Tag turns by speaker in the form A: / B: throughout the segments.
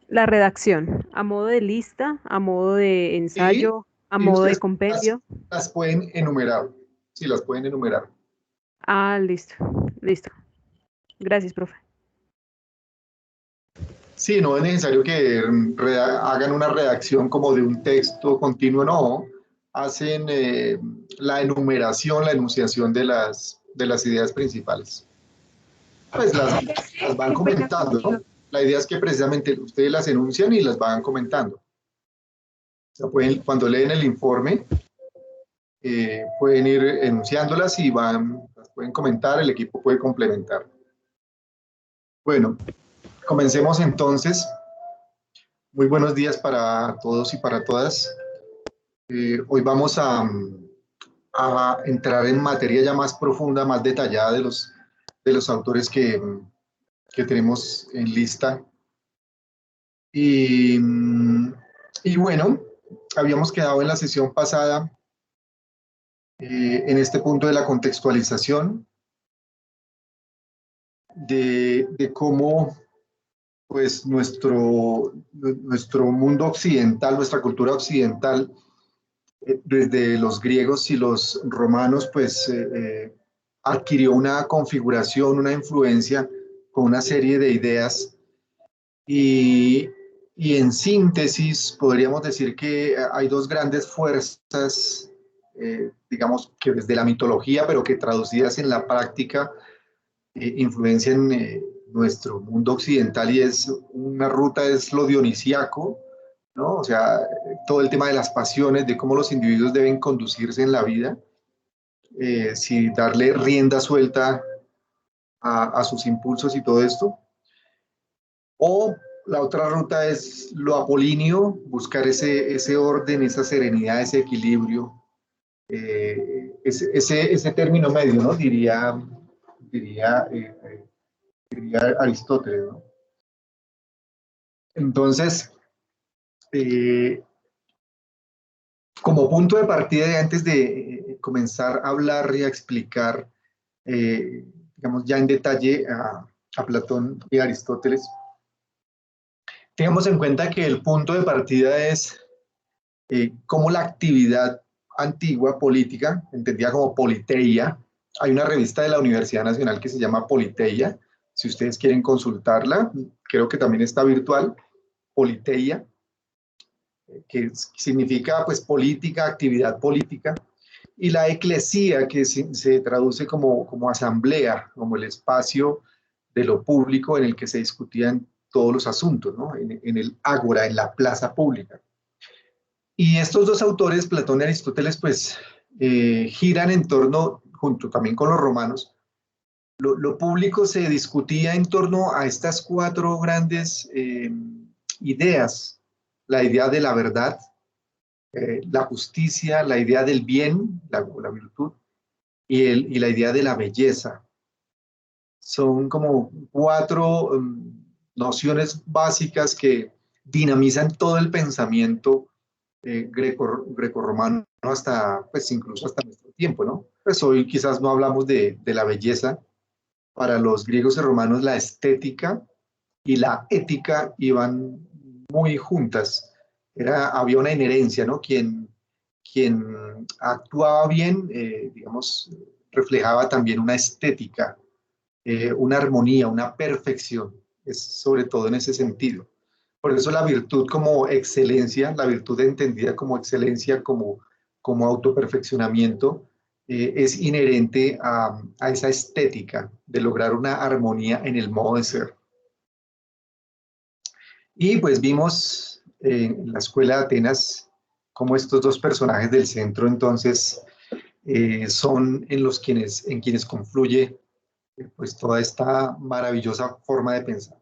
A: La redacción, a modo de lista, a modo de
B: Y,
A: ensayo, a
B: y
A: modo de
B: ustedes las,
A: compendio.
B: las pueden enumerar. Sí, las pueden enumerar.
A: Ah, listo, listo. Gracias, profe.
B: Sí, no es necesario que hagan una redacción como de un texto continuo, no. Hacen la enumeración, la enunciación de las ideas principales. Pues las van comentando, ¿no? La idea es que precisamente ustedes las enuncian y las van comentando. O sea, cuando leen el informe, pueden ir enunciándolas y las pueden comentar, el equipo puede complementar. Bueno, comencemos entonces. Muy buenos días para todos y para todas. Hoy vamos a entrar en materia ya más profunda, más detallada de los autores que tenemos en lista. Y, y bueno, habíamos quedado en la sesión pasada en este punto de la contextualización, de cómo pues nuestro mundo occidental, nuestra cultura occidental, desde los griegos y los romanos, pues adquirió una configuración, una influencia con una serie de ideas y, y en síntesis podríamos decir que hay dos grandes fuerzas, digamos que desde la mitología, pero que traducidas en la práctica influencian nuestro mundo occidental y es una ruta es lo dionisíaco, ¿no? O sea, todo el tema de las pasiones, de cómo los individuos deben conducirse en la vida, si darle rienda suelta a sus impulsos y todo esto. O la otra ruta es lo apolíneo, buscar ese orden, esa serenidad, ese equilibrio, ese término medio, ¿no? Diría, diría Aristóteles, ¿no? Entonces, eh, como punto de partida, y antes de comenzar a hablar y a explicar, digamos, ya en detalle a Platón y a Aristóteles, tengamos en cuenta que el punto de partida es cómo la actividad antigua política, entendida como politeia, hay una revista de la Universidad Nacional que se llama Politeia, si ustedes quieren consultarla, creo que también está virtual, Politeia, que significa pues política, actividad política, y la eclesía, que se traduce como asamblea, como el espacio de lo público en el que se discutían todos los asuntos, ¿no? En el ágora, en la plaza pública. Y estos dos autores, Platón y Aristóteles, pues giran en torno, junto también con los romanos, lo público se discutía en torno a estas cuatro grandes ideas, la idea de la verdad, la justicia, la idea del bien, la virtud, y la idea de la belleza. Son como cuatro nociones básicas que dinamizan todo el pensamiento grecorromano hasta, pues incluso hasta nuestro tiempo, ¿no? Pues hoy quizás no hablamos de la belleza. Para los griegos y romanos la estética y la ética iban muy juntas. Había una inherencia, ¿no? Quien actuaba bien, digamos, reflejaba también una estética, una armonía, una perfección, es sobre todo en ese sentido. Por eso la virtud como excelencia, la virtud entendida como excelencia, como autoperfeccionamiento, es inherente a esa estética de lograr una armonía en el modo de ser. Y pues vimos en la escuela de Atenas cómo estos dos personajes del centro entonces son en quienes confluye pues toda esta maravillosa forma de pensar.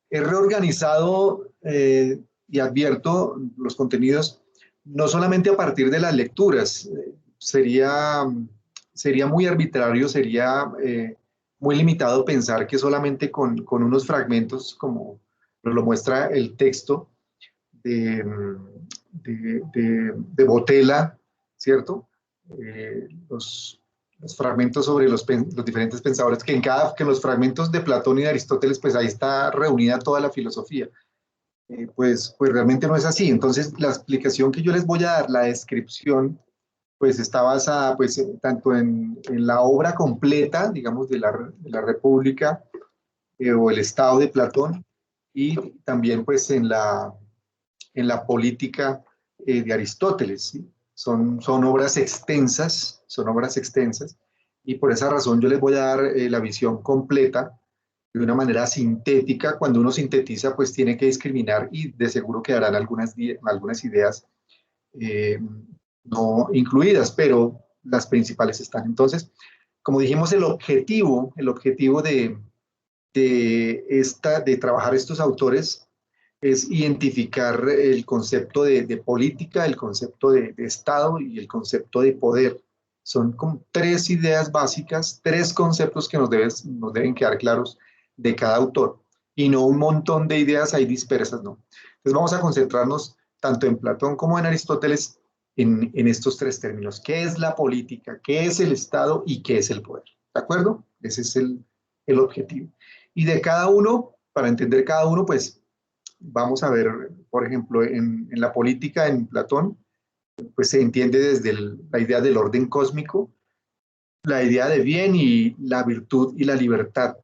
B: He reorganizado y advierto los contenidos no solamente a partir de las lecturas, sería muy arbitrario, sería muy limitado pensar que solamente con unos fragmentos, como nos lo muestra el texto de, de Botella, ¿cierto? Los fragmentos sobre los diferentes pensadores, que en los fragmentos de Platón y de Aristóteles, pues ahí está reunida toda la filosofía. pues realmente no es así. Entonces, la explicación que yo les voy a dar, la descripción, pues está basada pues, tanto en la obra completa, digamos, de la República o el Estado de Platón, y también pues en la política de Aristóteles. ¿Sí? Son son obras extensas, y por esa razón yo les voy a dar la visión completa de una manera sintética. Cuando uno sintetiza, pues tiene que discriminar y de seguro quedarán algunas ideas eh, no incluidas, pero las principales están. Entonces, como dijimos, el objetivo de trabajar estos autores es identificar el concepto de política, el concepto de Estado y el concepto de poder. Son como tres ideas básicas, tres conceptos que nos deben quedar claros de cada autor, y no un montón de ideas ahí dispersas, ¿no? Entonces vamos a concentrarnos tanto en Platón como en Aristóteles en estos tres términos. ¿Qué es la política? ¿Qué es el Estado? ¿Y qué es el poder? ¿De acuerdo? Ese es el objetivo. Y de cada uno, para entender cada uno, pues vamos a ver, por ejemplo, en la política, en Platón, pues se entiende desde la idea del orden cósmico, la idea de bien y la virtud y la libertad.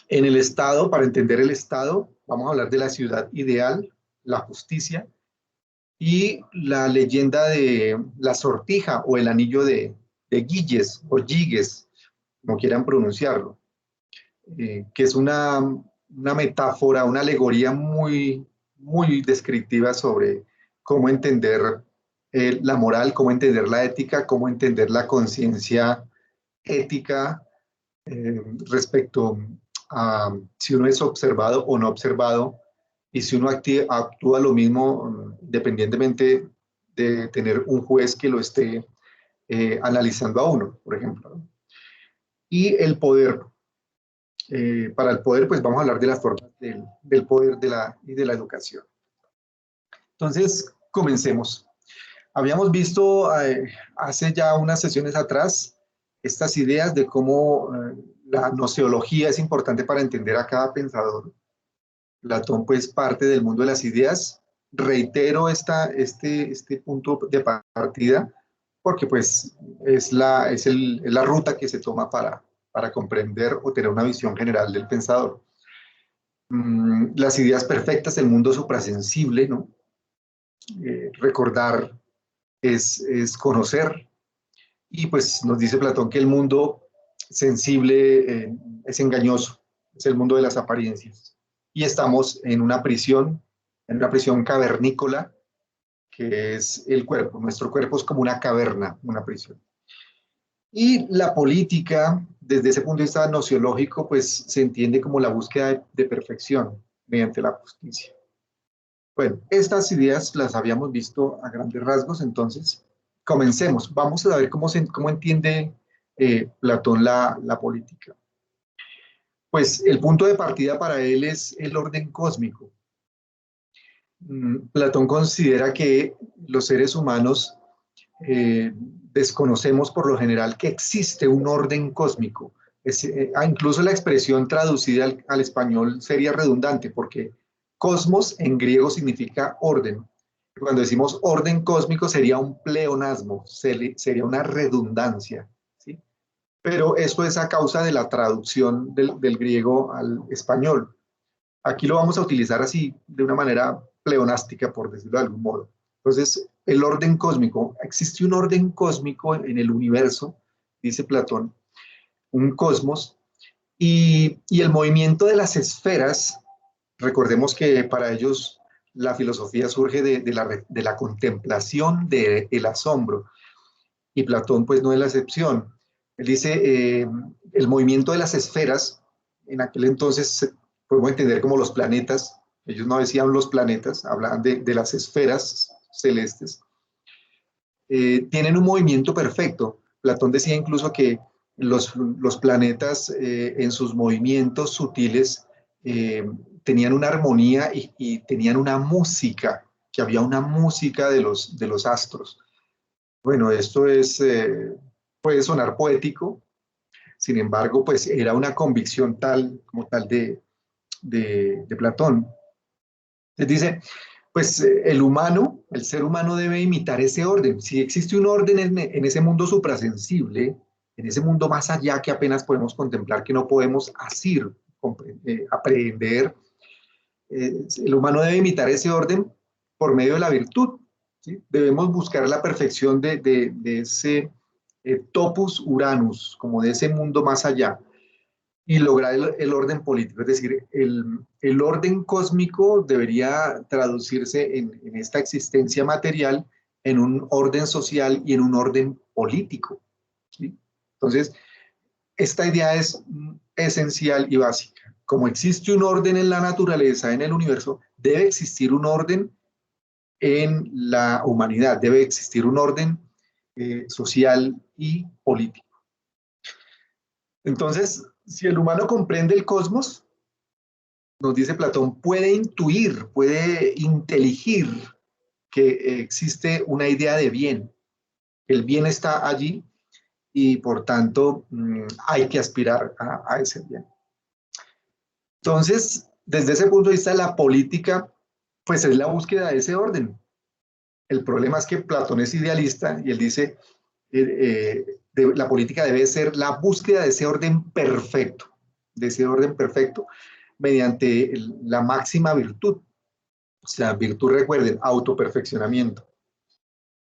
B: En el Estado, para entender el Estado, vamos a hablar de la ciudad ideal, la justicia y la leyenda de la sortija o el anillo de Giges o Giges, como quieran pronunciarlo, que es una metáfora, una alegoría muy, muy descriptiva sobre cómo entender la moral, cómo entender la ética, cómo entender la conciencia ética respecto a si uno es observado o no observado, y si uno actúa lo mismo independientemente de tener un juez que lo esté analizando a uno, por ejemplo, ¿no? Y el poder. Para el poder, pues vamos a hablar de las formas del poder y de la educación. Entonces, comencemos. Habíamos visto hace ya unas sesiones atrás estas ideas de cómo la noceología es importante para entender a cada pensador. Platón, pues, parte del mundo de las ideas. Reitero este punto de partida porque, pues, es la ruta que se toma para comprender o tener una visión general del pensador. Las ideas perfectas, el mundo suprasensible, ¿no? Recordar es conocer, y pues nos dice Platón que el mundo sensible es engañoso, es el mundo de las apariencias. Y estamos en una prisión cavernícola, que es el cuerpo. Nuestro cuerpo es como una caverna, una prisión. Y la política, desde ese punto de vista nociológico, pues se entiende como la búsqueda de perfección mediante la justicia. Bueno, estas ideas las habíamos visto a grandes rasgos, entonces comencemos. Vamos a ver cómo entiende Platón la política. Pues el punto de partida para él es el orden cósmico. Platón considera que los seres humanos desconocemos por lo general que existe un orden cósmico. Incluso la expresión traducida al español sería redundante, porque cosmos en griego significa orden. Cuando decimos orden cósmico sería un pleonasmo, sería una redundancia, ¿sí? Pero esto es a causa de la traducción del griego al español. Aquí lo vamos a utilizar así, de una manera pleonástica, por decirlo de algún modo. Entonces, el orden cósmico, existe un orden cósmico en el universo, dice Platón, un cosmos, y el movimiento de las esferas, recordemos que para ellos la filosofía surge de la contemplación del asombro, y Platón pues no es la excepción. Él dice, el movimiento de las esferas, en aquel entonces podemos entender como los planetas. Ellos no decían los planetas, hablaban de las esferas celestes. Tienen un movimiento perfecto. Platón decía incluso que los planetas en sus movimientos sutiles tenían una armonía y tenían una música, que había una música de los astros. Bueno, esto puede sonar poético, sin embargo, pues era una convicción tal como tal de Platón. Entonces dice, pues el humano, el ser humano debe imitar ese orden. Si existe un orden en ese mundo suprasensible, en ese mundo más allá que apenas podemos contemplar, que no podemos asir, aprehender, el humano debe imitar ese orden por medio de la virtud. ¿Sí? Debemos buscar la perfección de ese topus uranus, como de ese mundo más allá, y lograr el orden político. Es decir, el orden cósmico debería traducirse en esta existencia material, en un orden social y en un orden político. ¿Sí? Entonces, esta idea es esencial y básica. Como existe un orden en la naturaleza, en el universo, debe existir un orden en la humanidad, debe existir un orden social y político. Entonces, si el humano comprende el cosmos, nos dice Platón, puede intuir, puede inteligir que existe una idea de bien. El bien está allí y por tanto hay que aspirar a ese bien. Entonces, desde ese punto de vista, la política, pues es la búsqueda de ese orden. El problema es que Platón es idealista y él dice, la política debe ser la búsqueda de ese orden perfecto, mediante la máxima virtud. O sea, virtud, recuerden, autoperfeccionamiento.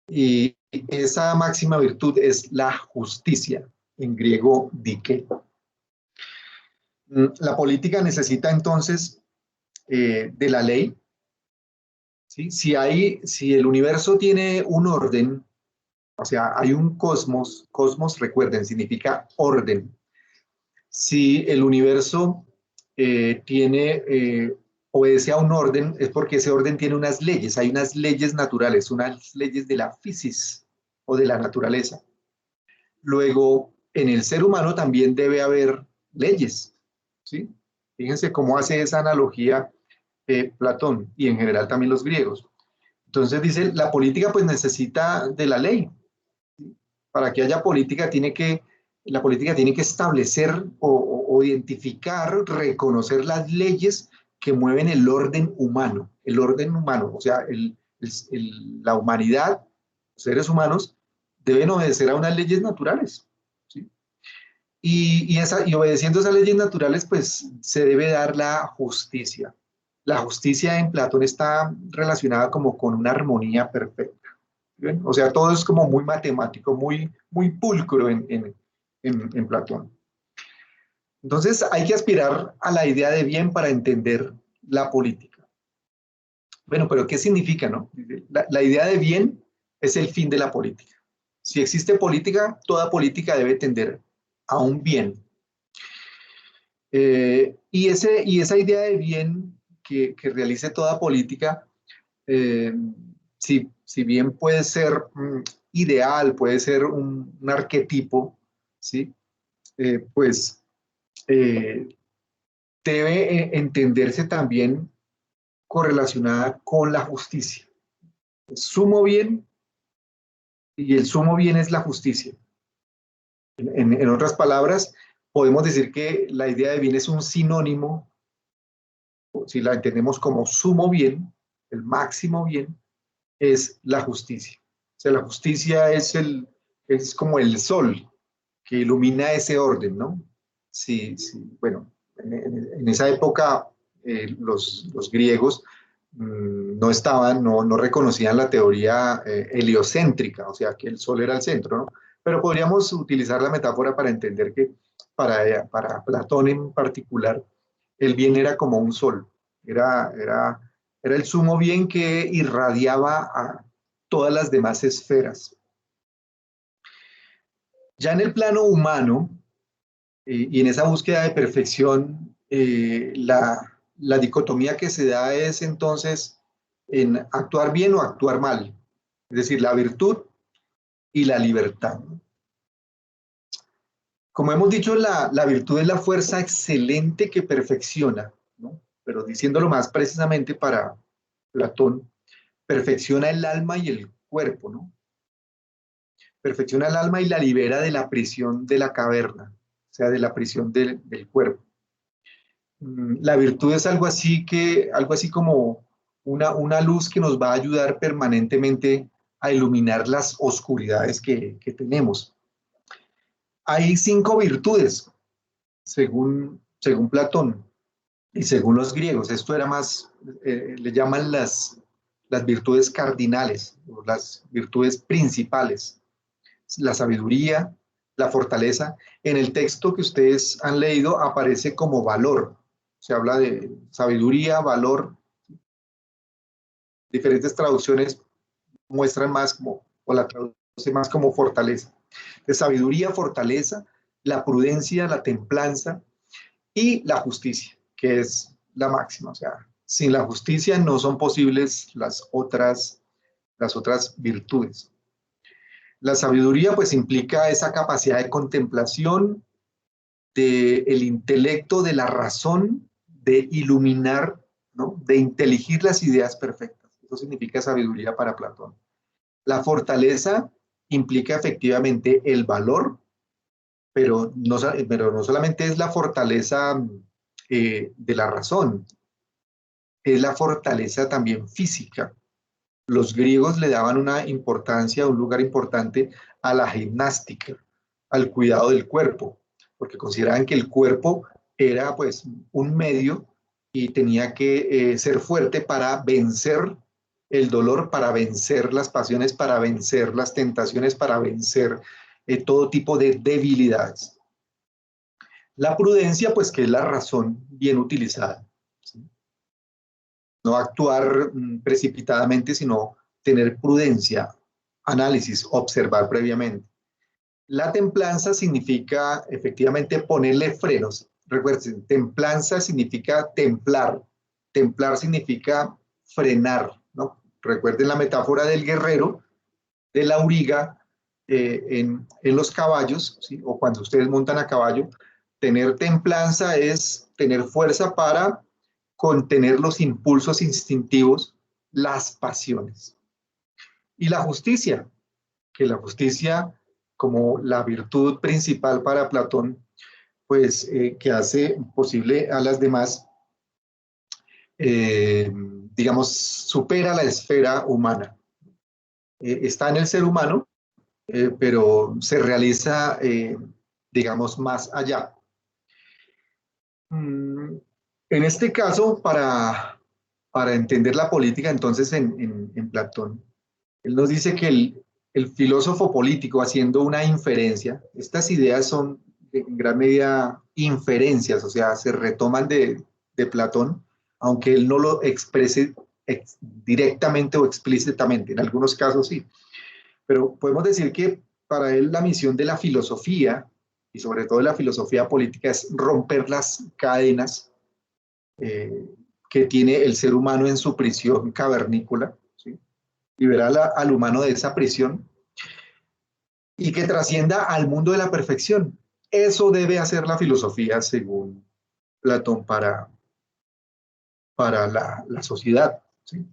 B: Y esa máxima virtud es la justicia, en griego dike. La política necesita entonces de la ley. ¿Sí? Si el universo tiene un orden, o sea, hay un cosmos, cosmos, recuerden, significa orden. Si el universo obedece a un orden, es porque ese orden tiene unas leyes, hay unas leyes naturales, unas leyes de la física o de la naturaleza. Luego, en el ser humano también debe haber leyes, ¿sí? Fíjense cómo hace esa analogía Platón y en general también los griegos. Entonces dice, la política pues necesita de la ley. Para que haya política la política tiene que establecer o identificar, reconocer las leyes que mueven el orden humano, o sea, la humanidad, los seres humanos, deben obedecer a unas leyes naturales. ¿Sí? Y obedeciendo esas leyes naturales, pues se debe dar la justicia. La justicia en Platón está relacionada como con una armonía perfecta. ¿Bien? O sea, todo es como muy matemático, muy pulcro en Platón. Entonces, hay que aspirar a la idea de bien para entender la política. Bueno, pero ¿qué significa, no? La idea de bien es el fin de la política. Si existe política, toda política debe tender a un bien. Y esa idea de bien que realice toda política, eh, si bien puede ser ideal, puede ser un arquetipo, ¿sí? Pues debe entenderse también correlacionada con la justicia. El sumo bien y el sumo bien es la justicia. En otras palabras, podemos decir que la idea de bien es un sinónimo, si la entendemos como sumo bien, el máximo bien, es la justicia. O sea, la justicia es como el sol que ilumina ese orden, ¿no? Sí, sí, bueno, en esa época los griegos no reconocían la teoría heliocéntrica, o sea, que el sol era el centro, ¿no? Pero podríamos utilizar la metáfora para entender que para Platón en particular, el bien era como un sol, era, era, era el sumo bien que irradiaba a todas las demás esferas. Ya en el plano humano, y en esa búsqueda de perfección, la dicotomía que se da es entonces en actuar bien o actuar mal, es decir, la virtud y la libertad. Como hemos dicho, la virtud es la fuerza excelente que perfecciona, ¿no? Pero diciéndolo más precisamente para Platón, perfecciona el alma y el cuerpo, ¿no? Perfecciona el alma y la libera de la prisión de la caverna, o sea, de la prisión del cuerpo. La virtud es algo así como una luz que nos va a ayudar permanentemente a iluminar las oscuridades que tenemos. Hay 5 virtudes, según Platón y según los griegos. Esto era más, le llaman las virtudes cardinales, o las virtudes principales. La sabiduría, la fortaleza. En el texto que ustedes han leído aparece como valor. Se habla de sabiduría, valor. Diferentes traducciones muestran más como, o la traduce más como fortaleza. De sabiduría, fortaleza, la prudencia, la templanza y la justicia, que es la máxima. O sea, sin la justicia no son posibles las otras virtudes. La sabiduría pues implica esa capacidad de contemplación, del intelecto, de la razón, de iluminar, ¿no? De inteligir las ideas perfectas. Eso significa sabiduría para Platón. La fortaleza implica efectivamente el valor, pero no solamente es la fortaleza de la razón, es la fortaleza también física. Los griegos le daban una importancia, un lugar importante a la gimnástica, al cuidado del cuerpo, porque consideraban que el cuerpo era pues un medio y tenía que ser fuerte para vencer el dolor, para vencer las pasiones, para vencer las tentaciones, para vencer todo tipo de debilidades. La prudencia, pues que es la razón bien utilizada, ¿sí? No actuar precipitadamente, sino tener prudencia, análisis, observar previamente. La templanza significa efectivamente ponerle frenos. Recuerden, templanza significa templar. Templar significa frenar, ¿no? Recuerden la metáfora del guerrero, de la auriga en los caballos, ¿sí? O cuando ustedes montan a caballo. Tener templanza es tener fuerza para contener los impulsos instintivos, las pasiones. Y la justicia, que la justicia como la virtud principal para Platón, pues que hace posible a las demás, eh, digamos, supera la esfera humana. Está en el ser humano, pero se realiza, digamos, más allá. En este caso, para entender la política, entonces, en Platón, él nos dice que el filósofo político, haciendo una inferencia, estas ideas son en gran medida inferencias, o sea, se retoman de Platón, aunque él no lo exprese directamente o explícitamente, en algunos casos sí, pero podemos decir que para él la misión de la filosofía, y sobre todo de la filosofía política, es romper las cadenas eh, que tiene el ser humano en su prisión cavernícola, ¿sí? Liberar al humano de esa prisión y que trascienda al mundo de la perfección. Eso debe hacer la filosofía, según Platón, para la sociedad, ¿sí?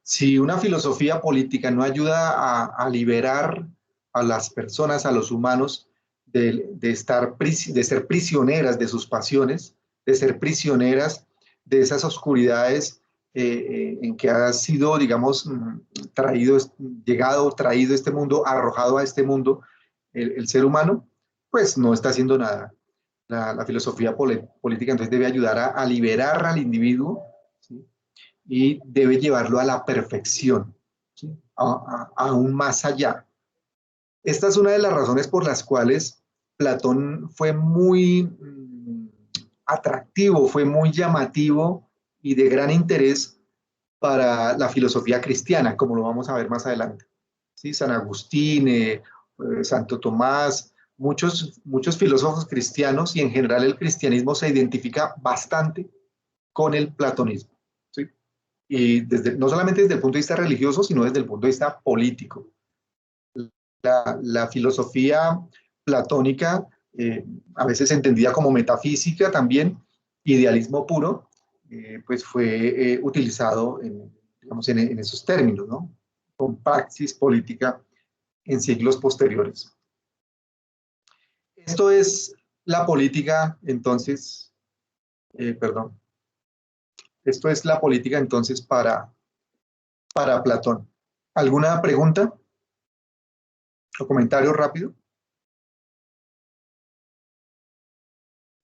B: Si una filosofía política no ayuda a liberar a las personas, a los humanos, de ser prisioneras de sus pasiones, de ser prisioneras de esas oscuridades en que ha sido, digamos, traído, llegado, traído este mundo, arrojado a este mundo el ser humano, pues no está haciendo nada. La filosofía política entonces debe ayudar a liberar al individuo, ¿sí? Y debe llevarlo a la perfección, ¿sí? Aún más allá. Esta es una de las razones por las cuales Platón fue muy atractivo, fue muy llamativo y de gran interés para la filosofía cristiana, como lo vamos a ver más adelante. ¿Sí? San Agustín, Santo Tomás, muchos filósofos cristianos y en general el cristianismo se identifica bastante con el platonismo. ¿Sí? Y no solamente desde el punto de vista religioso, sino desde el punto de vista político. La filosofía platónica, a veces entendida como metafísica también, idealismo puro, pues fue utilizado digamos, en esos términos, ¿no? Con praxis política en siglos posteriores. Esto es la política, entonces, perdón, Esto es la política entonces para Platón. ¿Alguna pregunta o comentario rápido?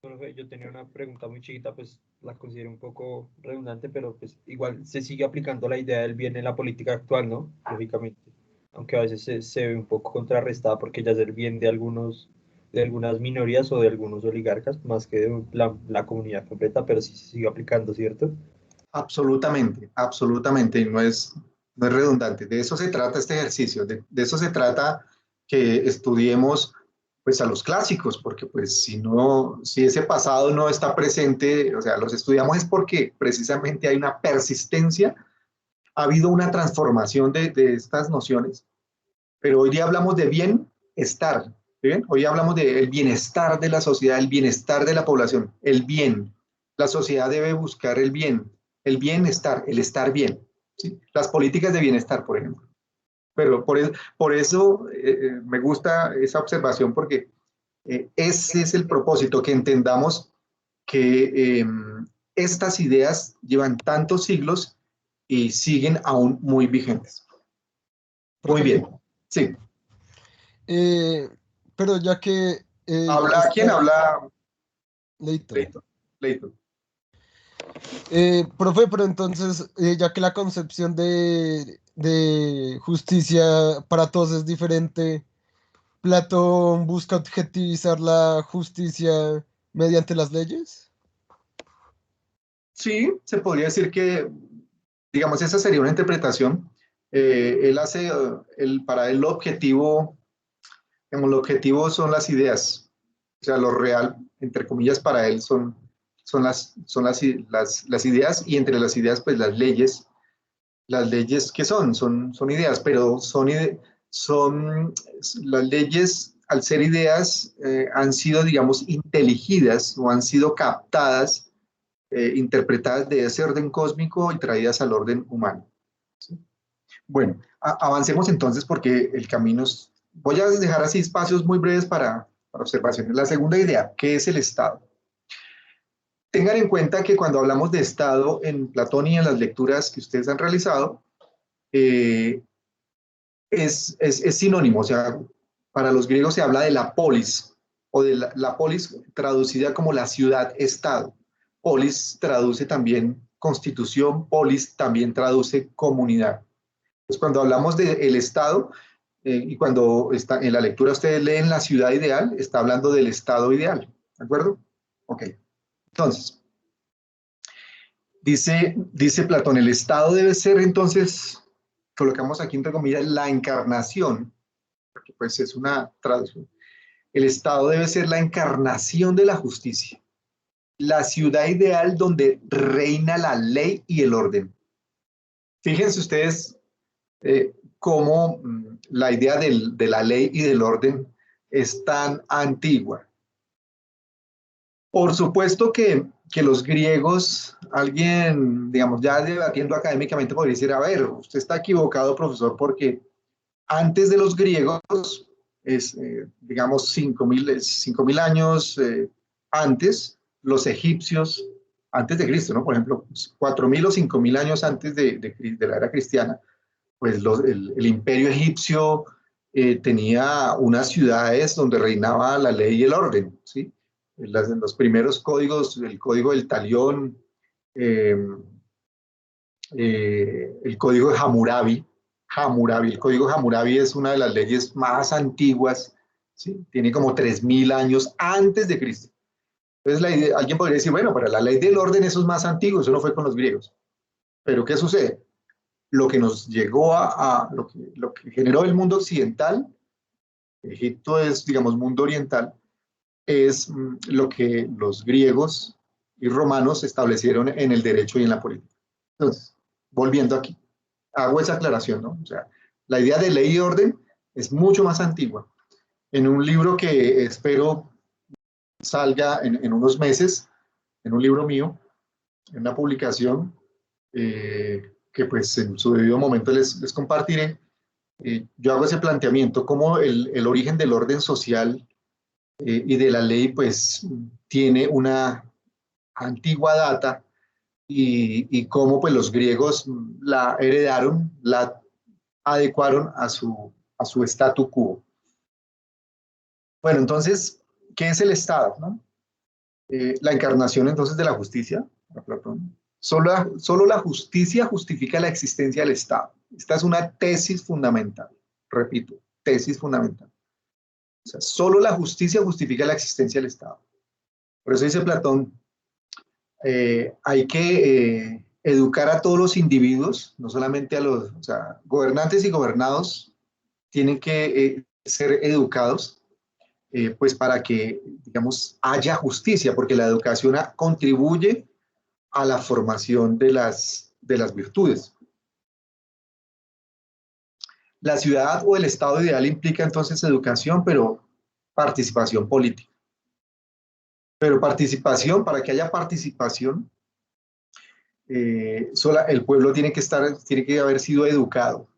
C: Profe, yo tenía una pregunta muy chiquita, pues la considero un poco redundante, pero pues igual se sigue aplicando la idea del bien en la política actual, ¿no? Lógicamente, aunque a veces se ve un poco contrarrestada porque ya es el bien de algunos, de algunas minorías o de algunos oligarcas, más que de la comunidad completa, pero sí se sigue aplicando, ¿cierto?
B: Absolutamente, absolutamente, y no es redundante. De eso se trata este ejercicio, de eso se trata que estudiemos pues a los clásicos, porque pues si no, si ese pasado no está presente, o sea, los estudiamos es porque precisamente hay una persistencia, ha habido una transformación de estas nociones, pero hoy día hablamos de bienestar, ¿sí ven? Hoy hablamos del bienestar de la sociedad, el bienestar de la población, el bien. La sociedad debe buscar el bienestar, el estar bien, ¿sí? Las políticas de bienestar, por ejemplo. Pero por eso me gusta esa observación, porque ese es el propósito, que entendamos que estas ideas llevan tantos siglos y siguen aún muy vigentes. Muy
D: Profe,
B: bien, sí.
D: eh, pero ya que
B: ¿Habla
D: está
B: quién? Habla
D: Leito.
B: Leito. Leito.
D: Profe, pero entonces, ya que la concepción de justicia para todos es diferente, ¿Platón busca objetivizar la justicia mediante las leyes?
B: Sí, se podría decir que, digamos, esa sería una interpretación. Él hace, para él, el objetivo son las ideas. O sea, lo real, entre comillas, para él son las ideas, y entre las ideas, pues las leyes que son ideas, pero son las leyes, al ser ideas, han sido, digamos, inteligidas o han sido captadas, interpretadas de ese orden cósmico y traídas al orden humano. ¿Sí? Bueno, avancemos entonces, porque el camino es... Voy a dejar así espacios muy breves para observaciones. La segunda idea, ¿qué es el Estado? Tengan en cuenta que cuando hablamos de Estado en Platón y en las lecturas que ustedes han realizado, eh, es sinónimo. O sea, para los griegos se habla de la polis, o de la polis traducida como la ciudad-estado. Polis traduce también constitución, polis también traduce comunidad. Pues cuando hablamos del Estado, y cuando está en la lectura ustedes leen la ciudad ideal, está hablando del Estado ideal, ¿de acuerdo? Ok, entonces, dice Platón, el Estado debe ser entonces, colocamos aquí entre comillas, la encarnación, porque pues es una traducción. El Estado debe ser la encarnación de la justicia, la ciudad ideal donde reina la ley y el orden. Fíjense ustedes cómo la idea de la ley y del orden es tan antigua. Por supuesto que los griegos, alguien, digamos, ya debatiendo académicamente, podría decir, a ver, usted está equivocado, profesor, porque antes de los griegos, digamos, 5.000 años antes, los egipcios, antes de Cristo, ¿no? Por ejemplo, 4.000 o 5.000 años antes de la era cristiana, pues el imperio egipcio tenía unas ciudades donde reinaba la ley y el orden, ¿sí? En los primeros códigos, el código del Talión, eh, el código de Hammurabi, el código de Hammurabi es una de las leyes más antiguas, ¿sí? Tiene como 3.000 años antes de Cristo. Entonces, alguien podría decir, bueno, para la ley del orden eso es más antiguo, eso no fue con los griegos. Pero ¿qué sucede? Lo que nos llegó lo que generó el mundo occidental, Egipto es, digamos, mundo oriental, es lo que los griegos y romanos establecieron en el derecho y en la política. Entonces, volviendo aquí, hago esa aclaración, ¿no? O sea, la idea de ley y orden es mucho más antigua. En un libro que espero salga en unos meses, en un libro mío, en una publicación, que pues en su debido momento les compartiré, yo hago ese planteamiento como el origen del orden social y de la ley pues tiene una antigua data, y cómo pues los griegos la heredaron, la adecuaron a su statu quo. Bueno, entonces, ¿qué es el Estado, no? La encarnación entonces de la justicia, para Platón. Solo la justicia justifica la existencia del Estado. Esta es una tesis fundamental, repito, tesis fundamental. O sea, solo la justicia justifica la existencia del Estado. Por eso dice Platón, hay que educar a todos los individuos, no solamente a los, o sea, gobernantes y gobernados tienen que ser educados, pues para que, digamos, haya justicia, porque la educación contribuye a la formación de las virtudes. La ciudad o el estado ideal implica entonces educación, pero participación política. Pero participación, para que haya participación, el pueblo tiene que haber sido educado.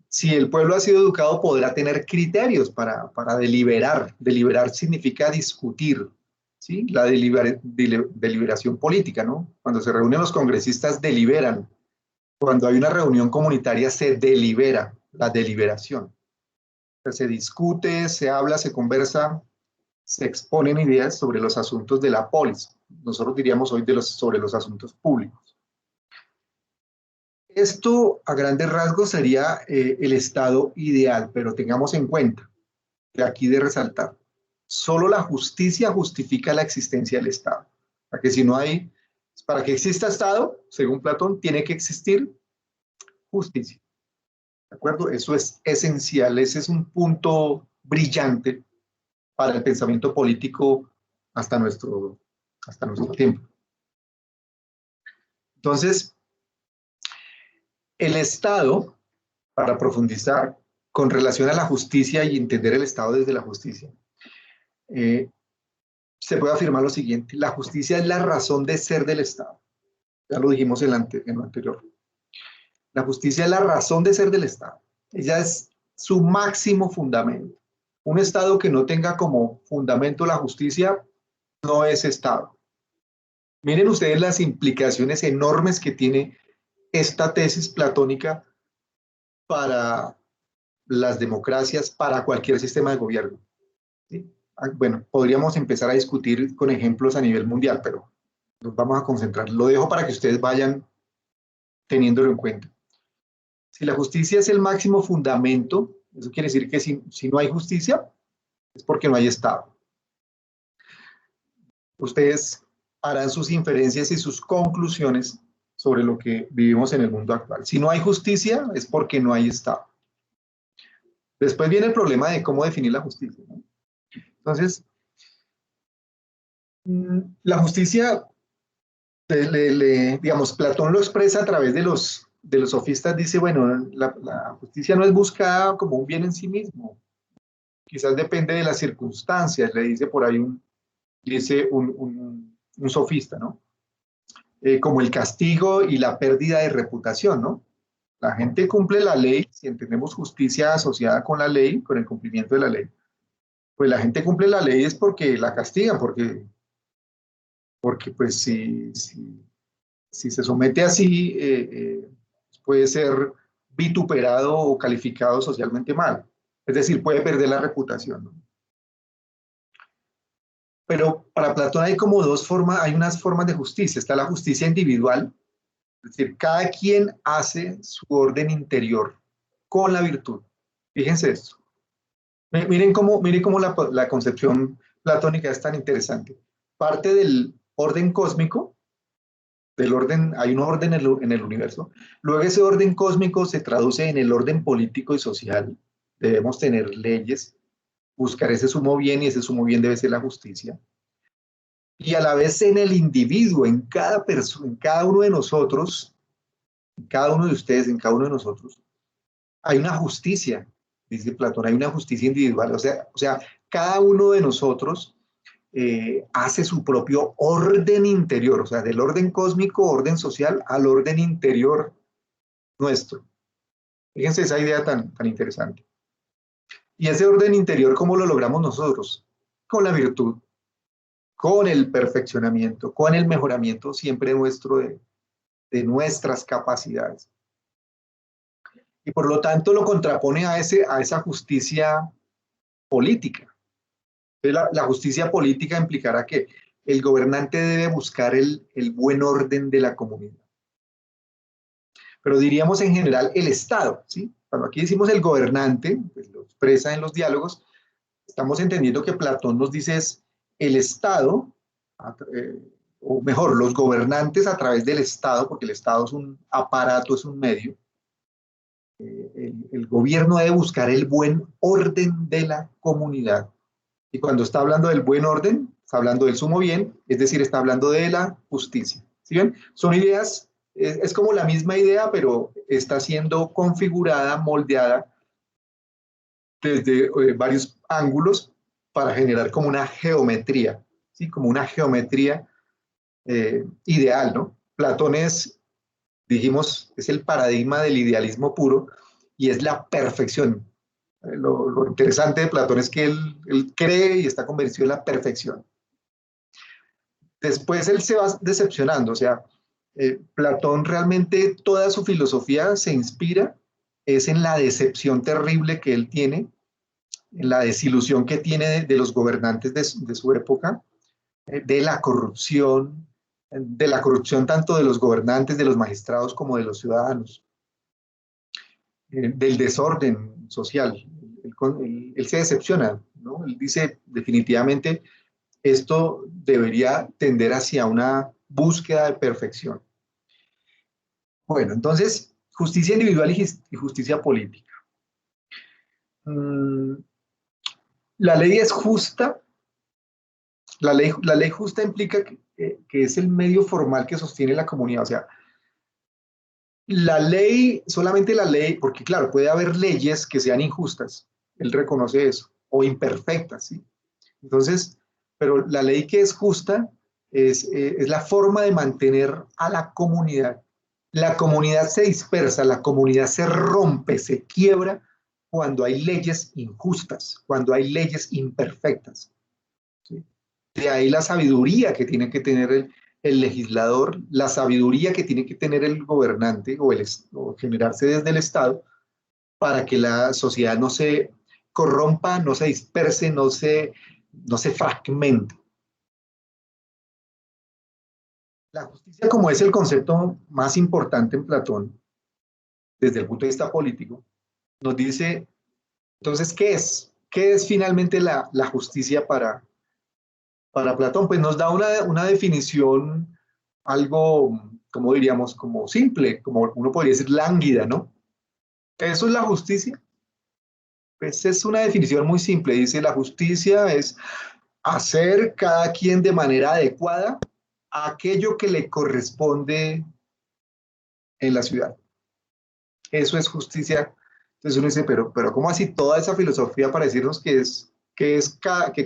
B: Si el pueblo ha sido educado, podrá tener criterios para deliberar. Deliberar significa discutir, ¿sí? La deliberación política, ¿no? Cuando se reúnen los congresistas, deliberan. Cuando hay una reunión comunitaria, se delibera, la deliberación. O sea, se discute, se habla, se conversa, se exponen ideas sobre los asuntos de la polis. Nosotros diríamos hoy sobre los asuntos públicos. Esto, a grandes rasgos, sería el estado ideal, pero tengamos en cuenta, de aquí de resaltar, solo la justicia justifica la existencia del Estado. Para que exista Estado, según Platón, tiene que existir justicia. ¿De acuerdo? Eso es esencial, ese es un punto brillante para el pensamiento político hasta nuestro tiempo. Entonces, el Estado, para profundizar con relación a la justicia y entender el Estado desde la justicia, se puede afirmar lo siguiente: la justicia es la razón de ser del Estado. Ya lo dijimos en lo anterior. La justicia es la razón de ser del Estado. Ella es su máximo fundamento. Un Estado que no tenga como fundamento la justicia no es Estado. Miren ustedes las implicaciones enormes que tiene esta tesis platónica para las democracias, para cualquier sistema de gobierno. ¿Sí? Bueno, podríamos empezar a discutir con ejemplos a nivel mundial, pero nos vamos a concentrar. Lo dejo para que ustedes vayan teniéndolo en cuenta. Si la justicia es el máximo fundamento, eso quiere decir que si no hay justicia, es porque no hay Estado. Ustedes harán sus inferencias y sus conclusiones sobre lo que vivimos en el mundo actual. Si no hay justicia, es porque no hay Estado. Después viene el problema de cómo definir la justicia, ¿no? Entonces, la justicia, digamos, Platón lo expresa a través de los sofistas, dice, bueno, la justicia no es buscada como un bien en sí mismo, quizás depende de las circunstancias, le dice por ahí un sofista, ¿no? Como el castigo y la pérdida de reputación, ¿no? La gente cumple la ley, si entendemos justicia asociada con la ley, con el cumplimiento de la ley, pues la gente cumple la ley es porque la castigan, porque pues si se somete así, puede ser vituperado o calificado socialmente mal. Es decir, puede perder la reputación, ¿no? Pero para Platón hay hay unas formas de justicia. Está la justicia individual, es decir, cada quien hace su orden interior con la virtud. Fíjense esto. Miren cómo la concepción platónica es tan interesante. Parte del orden cósmico, hay un orden en el universo. Luego ese orden cósmico se traduce en el orden político y social. Debemos tener leyes, buscar ese sumo bien, y ese sumo bien debe ser la justicia. Y a la vez en el individuo, en cada persona, en cada uno de nosotros, en cada uno de ustedes, en cada uno de nosotros, hay una justicia, dice Platón, hay una justicia individual. O sea, cada uno de nosotros hace su propio orden interior, o sea, del orden cósmico, orden social, al orden interior nuestro. Fíjense esa idea tan interesante. Y ese orden interior, ¿cómo lo logramos nosotros? Con la virtud, con el perfeccionamiento, con el mejoramiento siempre nuestro de nuestras capacidades. Y por lo tanto lo contrapone a esa justicia política. La justicia política implicará que el gobernante debe buscar el buen orden de la comunidad. Pero diríamos en general el Estado, ¿sí? Cuando aquí decimos el gobernante, pues lo expresa en los diálogos, estamos entendiendo que Platón nos dice es el Estado, o mejor, los gobernantes a través del Estado, porque el Estado es un aparato, es un medio. El gobierno debe buscar el buen orden de la comunidad. Y cuando está hablando del buen orden, está hablando del sumo bien, es decir, está hablando de la justicia. ¿Sí ven? Son ideas, es como la misma idea, pero está siendo configurada, moldeada desde varios ángulos para generar como una geometría, ¿sí? Como una geometría ideal, ¿no? Platón es, dijimos, es el paradigma del idealismo puro y es la perfección. Lo interesante de Platón es que él cree y está convencido en la perfección. Después él se va decepcionando, o sea, Platón realmente toda su filosofía se inspira es en la decepción terrible que él tiene, en la desilusión que tiene de los gobernantes de su época, de la corrupción tanto de los gobernantes, de los magistrados como de los ciudadanos, del desorden social. Él se decepciona, ¿no? Él dice definitivamente esto debería tender hacia una búsqueda de perfección. Bueno, entonces, justicia individual y justicia política. La ley es justa. La ley justa implica que es el medio formal que sostiene la comunidad. O sea, la ley, solamente la ley, porque claro, puede haber leyes que sean injustas, él reconoce eso, o imperfectas, ¿sí? Entonces, pero la ley que es justa es la forma de mantener a la comunidad. La comunidad se dispersa, la comunidad se rompe, se quiebra cuando hay leyes injustas, cuando hay leyes imperfectas, ¿sí? De ahí la sabiduría que tiene que tener el legislador, la sabiduría que tiene que tener el gobernante o generarse desde el Estado para que la sociedad no se corrompa, no se disperse, no se fragmente. La justicia, como es el concepto más importante en Platón, desde el punto de vista político, nos dice, entonces, ¿qué es? ¿Qué es finalmente la justicia para Platón? Pues nos da una definición algo, como diríamos, como simple, como uno podría decir lánguida, ¿no? ¿Eso es la justicia? Pues es una definición muy simple. Dice, la justicia es hacer cada quien de manera adecuada aquello que le corresponde en la ciudad. Eso es justicia. Entonces uno dice, pero ¿cómo así toda esa filosofía para decirnos que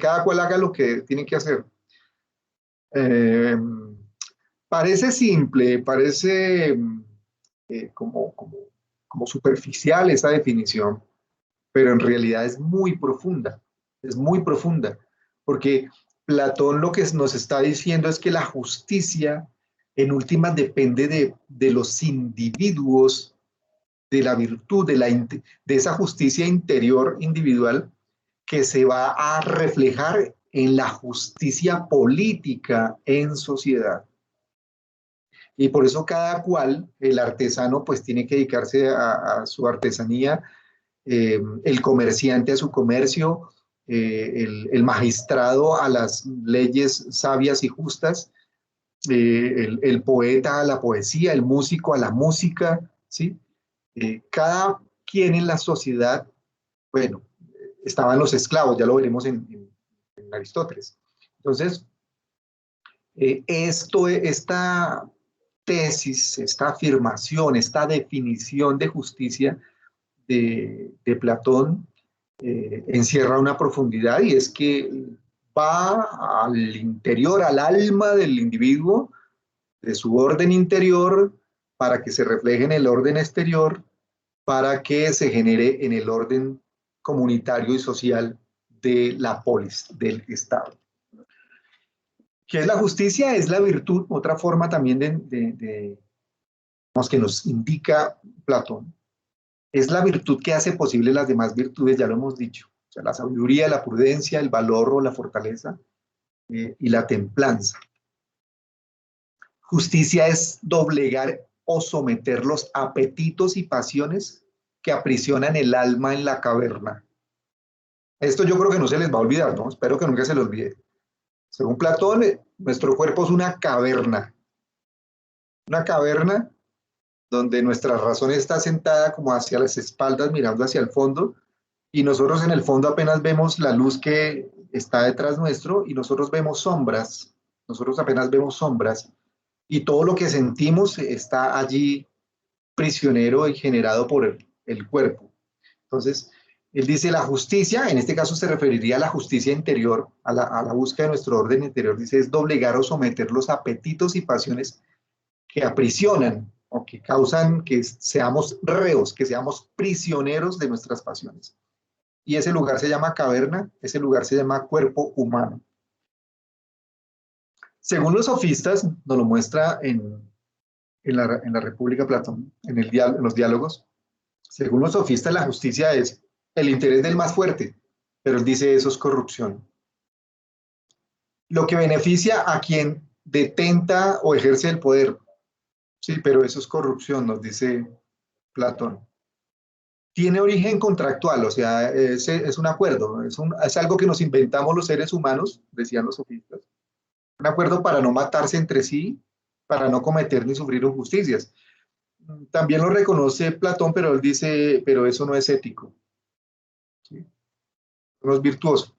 B: cada cual haga lo que tiene que hacer? Eh, Parece simple, parece como superficial esa definición, pero en realidad es muy profunda, porque Platón lo que nos está diciendo es que la justicia en últimas depende de los individuos, de la virtud, de esa justicia interior individual que se va a reflejar en la justicia política en sociedad. Y por eso cada cual, el artesano, pues tiene que dedicarse a su artesanía, el comerciante a su comercio, el magistrado a las leyes sabias y justas, el poeta a la poesía, el músico a la música, ¿sí? Cada quien en la sociedad, bueno, estaban los esclavos, ya lo veremos en Aristóteles. Entonces, esta tesis, esta afirmación, esta definición de justicia de Platón encierra una profundidad y es que va al interior, al alma del individuo, de su orden interior, para que se refleje en el orden exterior, para que se genere en el orden comunitario y social de la polis, del Estado. ¿Qué es la justicia? Es la virtud, otra forma también digamos, que nos indica Platón. Es la virtud que hace posible las demás virtudes, ya lo hemos dicho. O sea, la sabiduría, la prudencia, el valor o la fortaleza y la templanza. Justicia es doblegar o someter los apetitos y pasiones que aprisionan el alma en la caverna. Esto yo creo que no se les va a olvidar, ¿no? Espero que nunca se les olvide. Según Platón, nuestro cuerpo es una caverna donde nuestra razón está sentada como hacia las espaldas, mirando hacia el fondo, y nosotros en el fondo apenas vemos la luz que está detrás nuestro, y nosotros apenas vemos sombras, y todo lo que sentimos está allí prisionero y generado por el cuerpo. Entonces, él dice la justicia, en este caso se referiría a la justicia interior, a la búsqueda de nuestro orden interior, dice, es doblegar o someter los apetitos y pasiones que aprisionan o que causan que seamos reos, que seamos prisioneros de nuestras pasiones. Y ese lugar se llama caverna, ese lugar se llama cuerpo humano. Según los sofistas, nos lo muestra en la República Platón, en los diálogos, según los sofistas la justicia es el interés del más fuerte, pero él dice eso es corrupción. Lo que beneficia a quien detenta o ejerce el poder, sí, pero eso es corrupción, nos dice Platón. Tiene origen contractual, o sea, es un acuerdo, es algo que nos inventamos los seres humanos, decían los sofistas. Un acuerdo para no matarse entre sí, para no cometer ni sufrir injusticias. También lo reconoce Platón, pero él dice, pero eso no es ético, ¿sí? No es virtuoso.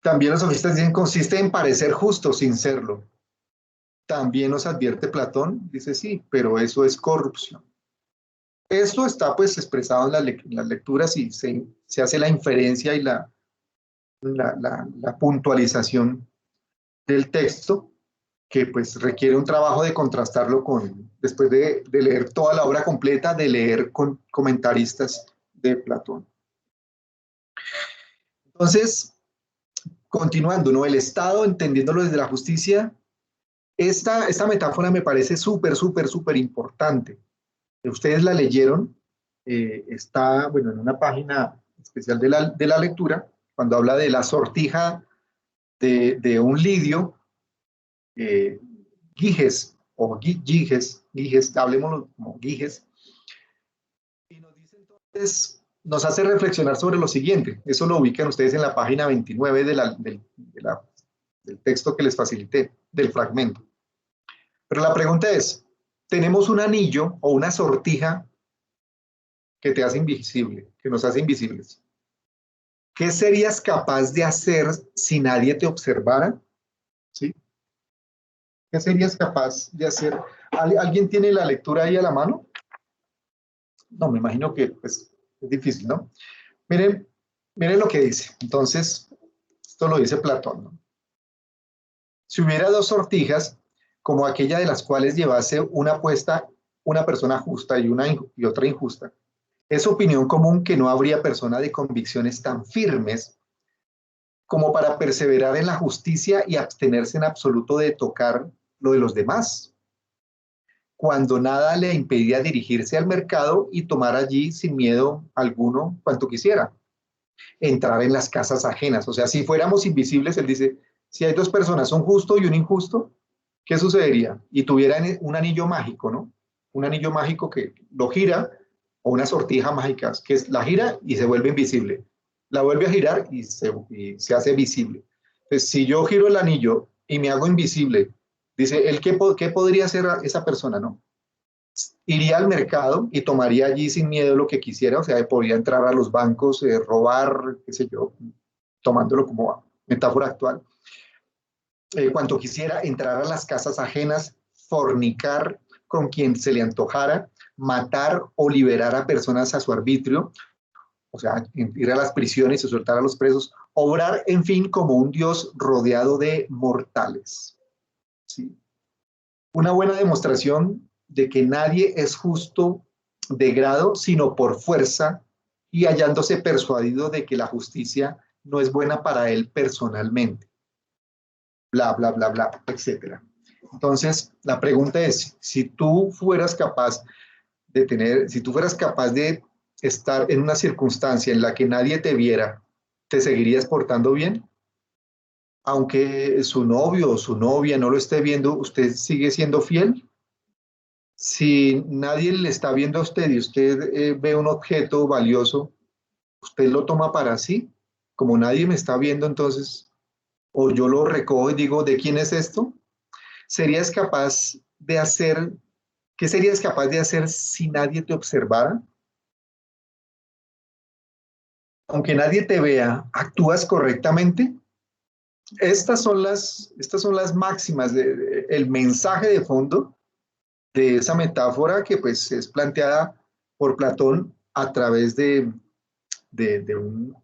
B: También los sofistas dicen, consiste en parecer justo sin serlo. También nos advierte Platón, dice sí, pero eso es corrupción. Esto está pues expresado en las lecturas y se hace la inferencia y la puntualización del texto, que pues requiere un trabajo de contrastarlo después de leer toda la obra completa, de leer con comentaristas de Platón. Entonces, continuando, ¿no? El Estado, entendiéndolo desde la justicia, esta metáfora me parece súper importante. Ustedes la leyeron, está, bueno, en una página especial de la lectura, cuando habla de la sortija de un lidio, Giges, o Giges, hablemoslo como Giges, y nos dice entonces, nos hace reflexionar sobre lo siguiente, eso lo ubican ustedes en la página 29 del texto que les facilité, del fragmento. Pero la pregunta es, tenemos un anillo o una sortija que te hace invisible, que nos hace invisibles. ¿Qué serías capaz de hacer si nadie te observara? ¿Sí? ¿Qué serías capaz de hacer? ¿Alguien tiene la lectura ahí a la mano? No, me imagino que pues, es difícil, ¿no? Miren lo que dice. Entonces, esto lo dice Platón, ¿no? Si hubiera dos sortijas, como aquella de las cuales llevase una puesta una persona justa y otra injusta, es opinión común que no habría persona de convicciones tan firmes como para perseverar en la justicia y abstenerse en absoluto de tocar lo de los demás, cuando nada le impedía dirigirse al mercado y tomar allí sin miedo alguno cuanto quisiera, entrar en las casas ajenas. O sea, si fuéramos invisibles, él dice, si hay dos personas, un justo y un injusto, ¿qué sucedería? Y tuvieran un anillo mágico, ¿no? Un anillo mágico que lo gira, o una sortija mágica, que es, la gira y se vuelve invisible. La vuelve a girar y se hace visible. Entonces, si yo giro el anillo y me hago invisible, dice, ¿qué podría hacer esa persona, no? Iría al mercado y tomaría allí sin miedo lo que quisiera, o sea, podría entrar a los bancos, robar, qué sé yo, tomándolo como metáfora actual. Cuanto quisiera, entrar a las casas ajenas, fornicar con quien se le antojara, matar o liberar a personas a su arbitrio, o sea, ir a las prisiones y soltar a los presos, obrar, en fin, como un dios rodeado de mortales. ¿Sí? Una buena demostración de que nadie es justo de grado, sino por fuerza, y hallándose persuadido de que la justicia no es buena para él personalmente. bla, bla, bla, bla, etc. Entonces, la pregunta es, si tú fueras capaz si tú fueras capaz de estar en una circunstancia en la que nadie te viera, ¿te seguirías portando bien? Aunque su novio o su novia no lo esté viendo, ¿usted sigue siendo fiel? Si nadie le está viendo a usted y usted ve un objeto valioso, ¿usted lo toma para sí? Como nadie me está viendo, entonces, o yo lo recojo y digo, ¿de quién es esto? ¿Serías capaz de hacer, qué serías capaz de hacer si nadie te observara? Aunque nadie te vea, ¿actúas correctamente? Estas son las máximas, el mensaje de fondo de esa metáfora que pues es planteada por Platón a través de un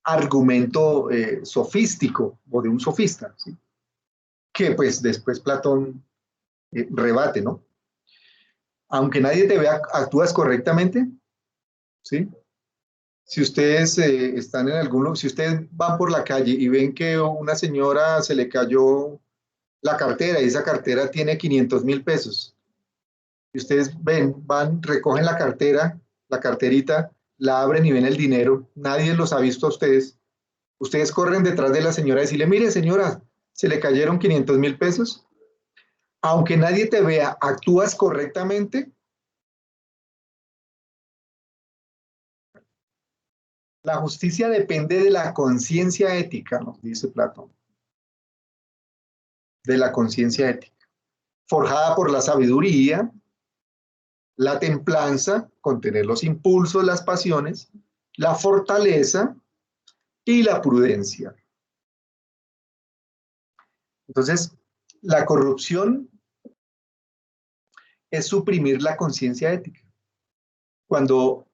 B: argumento sofístico o de un sofista, ¿sí? Que pues después Platón rebate, ¿no? Aunque nadie te vea, ¿actúas correctamente? ¿Sí? Si ustedes están en algún lugar, si ustedes van por la calle y ven que a una señora se le cayó la cartera y esa cartera tiene 500.000 pesos, y ustedes ven, van, recogen la cartera, la carterita, la abren y ven el dinero, nadie los ha visto a ustedes, ustedes corren detrás de la señora y decirle, mire señora, se le cayeron 500.000 pesos, aunque nadie te vea, ¿actúas correctamente? La justicia depende de la conciencia ética, nos dice Platón, de la conciencia ética, forjada por la sabiduría, la templanza, contener los impulsos, las pasiones, la fortaleza y la prudencia. Entonces, la corrupción es suprimir la conciencia ética. Cuando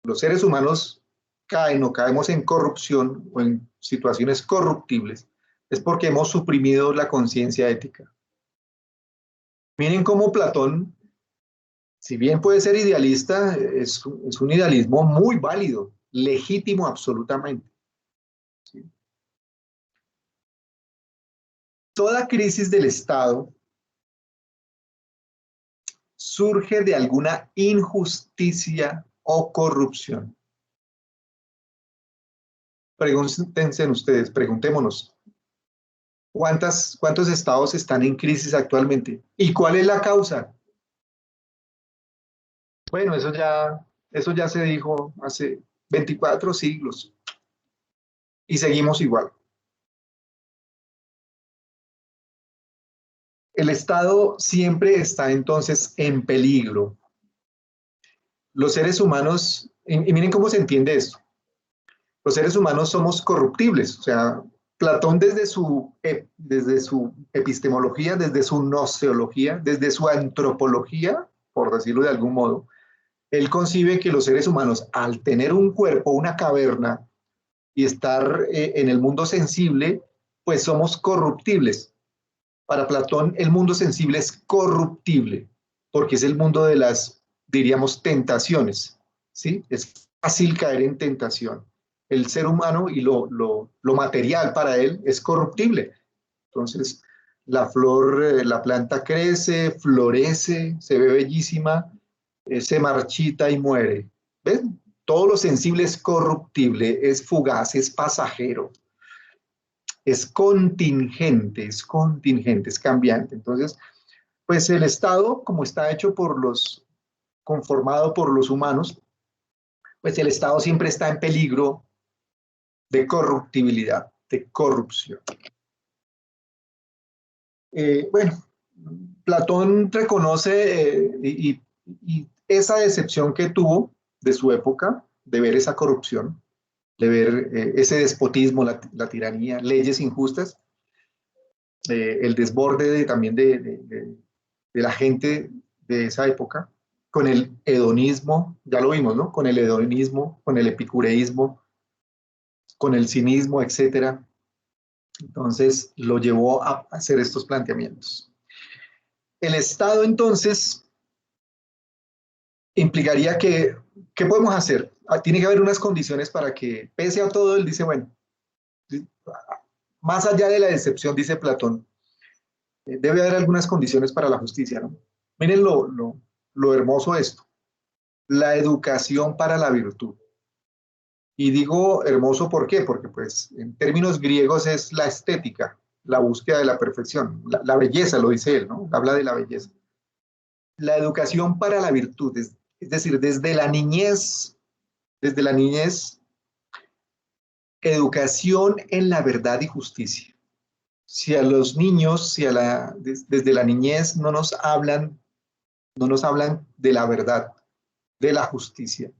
B: los seres humanos caen o caemos en corrupción o en situaciones corruptibles, es porque hemos suprimido la conciencia ética. Miren cómo Platón, si bien puede ser idealista, es un idealismo muy válido, legítimo absolutamente. ¿Sí? Toda crisis del Estado surge de alguna injusticia o corrupción. Pregúntense ustedes, preguntémonos, ¿cuántos estados están en crisis actualmente? ¿Y cuál es la causa? Bueno, eso ya se dijo hace 24 siglos y seguimos igual. El Estado siempre está entonces en peligro. Los seres humanos, y miren cómo se entiende esto, los seres humanos somos corruptibles, o sea, Platón desde su epistemología, desde su gnoseología, desde su antropología, por decirlo de algún modo, él concibe que los seres humanos, al tener un cuerpo, una caverna, y estar en el mundo sensible, pues somos corruptibles. Para Platón, el mundo sensible es corruptible, porque es el mundo de las, diríamos, tentaciones, ¿sí? Es fácil caer en tentación. El ser humano y lo material para él es corruptible. Entonces, la flor, la planta crece, florece, se ve bellísima, se marchita y muere. ¿Ven? Todo lo sensible es corruptible, es fugaz, es pasajero, es cambiante. Entonces, pues el Estado, como está hecho conformado por los humanos, pues el Estado siempre está en peligro de corruptibilidad, de corrupción. Bueno, Platón reconoce y esa decepción que tuvo de su época, de ver esa corrupción, de ver ese despotismo, la tiranía, leyes injustas, el desborde también de la gente de esa época, con el hedonismo, ya lo vimos, ¿no? Con el hedonismo, con el epicureísmo, con el cinismo, etcétera. Entonces lo llevó a hacer estos planteamientos. El Estado, entonces, implicaría que, ¿qué podemos hacer? Tiene que haber unas condiciones para que, pese a todo, él dice, bueno, más allá de la decepción, dice Platón, debe haber algunas condiciones para la justicia, ¿no? Miren lo hermoso de esto, la educación para la virtud. Y digo hermoso, ¿por qué? Porque pues en términos griegos es la estética, la búsqueda de la perfección, la belleza, lo dice él, ¿no? Habla de la belleza. La educación para la virtud, es decir, desde la niñez, educación en la verdad y justicia. Si a los niños, desde la niñez no nos hablan de la verdad, de la justicia.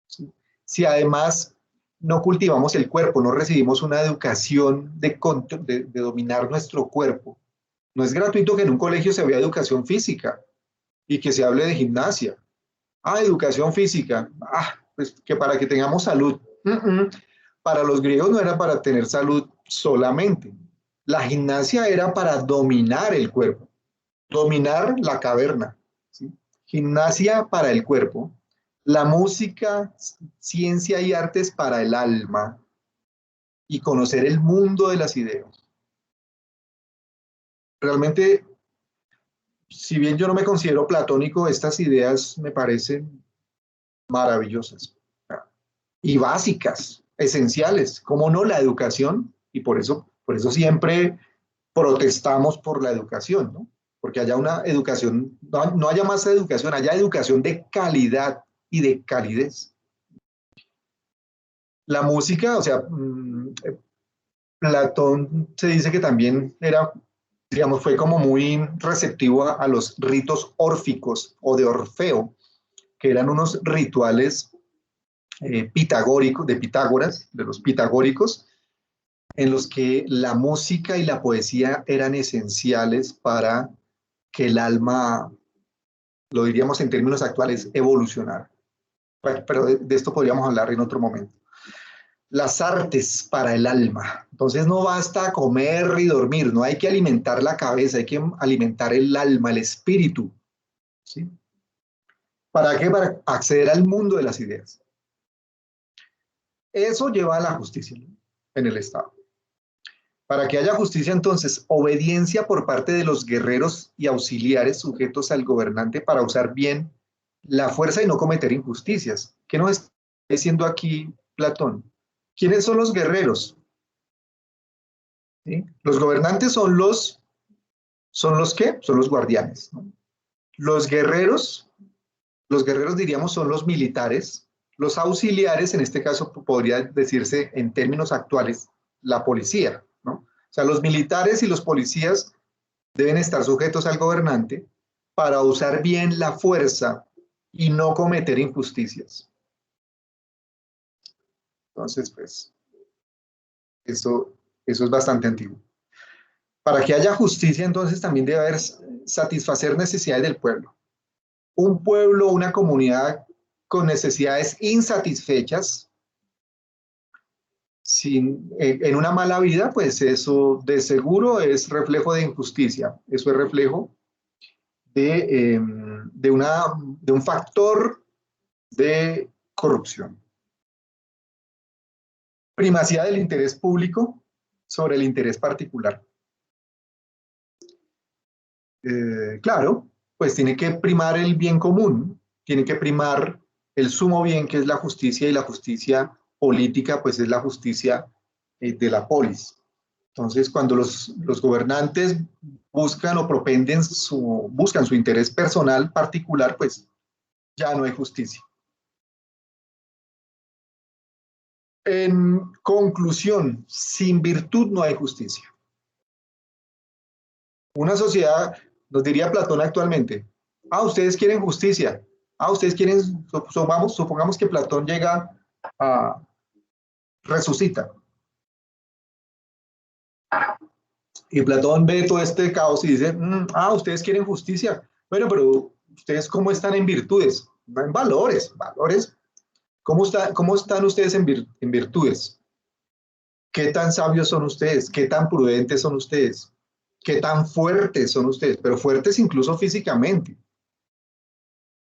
B: ¿Sí? Si además no cultivamos el cuerpo, no recibimos una educación de dominar nuestro cuerpo. No es gratuito que en un colegio se vea educación física y que se hable de gimnasia. Ah, educación física. Ah, pues que para que tengamos salud. Para los griegos no era para tener salud solamente. La gimnasia era para dominar el cuerpo, dominar la caverna. ¿Sí? Gimnasia para el cuerpo. La música, ciencia y artes para el alma y conocer el mundo de las ideas. Realmente, si bien yo no me considero platónico, estas ideas me parecen maravillosas y básicas, esenciales, como no la educación, y por eso siempre protestamos por la educación, ¿no? Porque haya una educación, no haya más educación, haya educación de calidad y de calidez. La música, o sea, Platón se dice que también era, digamos, fue como muy receptivo a los ritos órficos o de Orfeo, que eran unos rituales pitagóricos, de Pitágoras, de los pitagóricos, en los que la música y la poesía eran esenciales para que el alma, lo diríamos en términos actuales, evolucionara. Bueno, pero de esto podríamos hablar en otro momento. Las artes para el alma. Entonces no basta comer y dormir, no hay que alimentar la cabeza, hay que alimentar el alma, el espíritu. ¿Sí? ¿Para qué? Para acceder al mundo de las ideas. Eso lleva a la justicia, ¿no? En el Estado. Para que haya justicia, entonces, obediencia por parte de los guerreros y auxiliares sujetos al gobernante para usar bien la fuerza y no cometer injusticias. ¿Qué nos está diciendo aquí Platón? ¿Quiénes son los guerreros? ¿Sí? Los gobernantes ¿son qué? Son los guardianes, ¿no? Los guerreros diríamos son los militares, los auxiliares, en este caso podría decirse en términos actuales, la policía, ¿no? O sea, los militares y los policías deben estar sujetos al gobernante para usar bien la fuerza y no cometer injusticias. Entonces, pues, eso es bastante antiguo. Para que haya justicia, entonces también debe haber satisfacer necesidades del pueblo. Un pueblo, una comunidad con necesidades insatisfechas, en una mala vida, pues eso de seguro es reflejo de injusticia, eso es reflejo de un factor de corrupción. Primacía del interés público sobre el interés particular. Claro, pues tiene que primar el bien común, tiene que primar el sumo bien que es la justicia, y la justicia política pues es la justicia de la polis. Entonces, cuando los gobernantes buscan o buscan su interés personal particular, pues ya no hay justicia. En conclusión, sin virtud no hay justicia. Una sociedad, nos diría Platón actualmente, ustedes quieren justicia, ustedes quieren, supongamos que Platón llega a, resucita, y Platón ve todo este caos y dice, ustedes quieren justicia, bueno, pero ustedes ¿cómo están en virtudes? En valores, ¿cómo están ustedes en virtudes? ¿Qué tan sabios son ustedes? ¿Qué tan prudentes son ustedes? ¿Qué tan fuertes son ustedes? Pero fuertes incluso físicamente.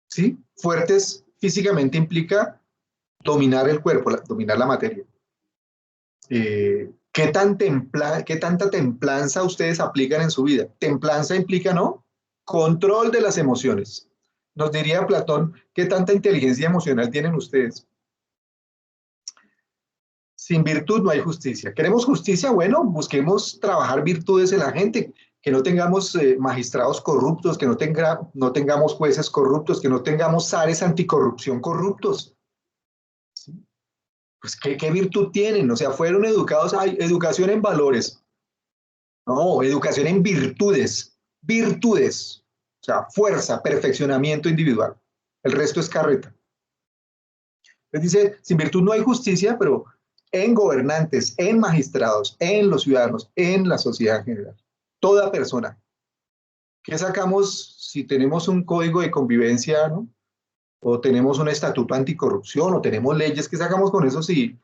B: ¿Sí? Fuertes físicamente implica dominar el cuerpo, dominar la materia. ¿Qué tanta templanza ustedes aplican en su vida? Templanza implica, ¿no? Control de las emociones. Nos diría Platón, ¿qué tanta inteligencia emocional tienen ustedes? Sin virtud no hay justicia. ¿Queremos justicia? Bueno, busquemos trabajar virtudes en la gente, que no tengamos magistrados corruptos, que no tengamos jueces corruptos, que no tengamos zares anticorrupción corruptos. ¿Sí? Pues, ¿qué virtud tienen? O sea, fueron educados, hay educación en valores. No, educación en virtudes. Virtudes. O sea, fuerza, perfeccionamiento individual. El resto es carreta. Les dice, sin virtud no hay justicia, pero en gobernantes, en magistrados, en los ciudadanos, en la sociedad en general. Toda persona. ¿Qué sacamos si tenemos un código de convivencia, ¿no? O tenemos un estatuto anticorrupción, o tenemos leyes? ¿Qué sacamos con eso si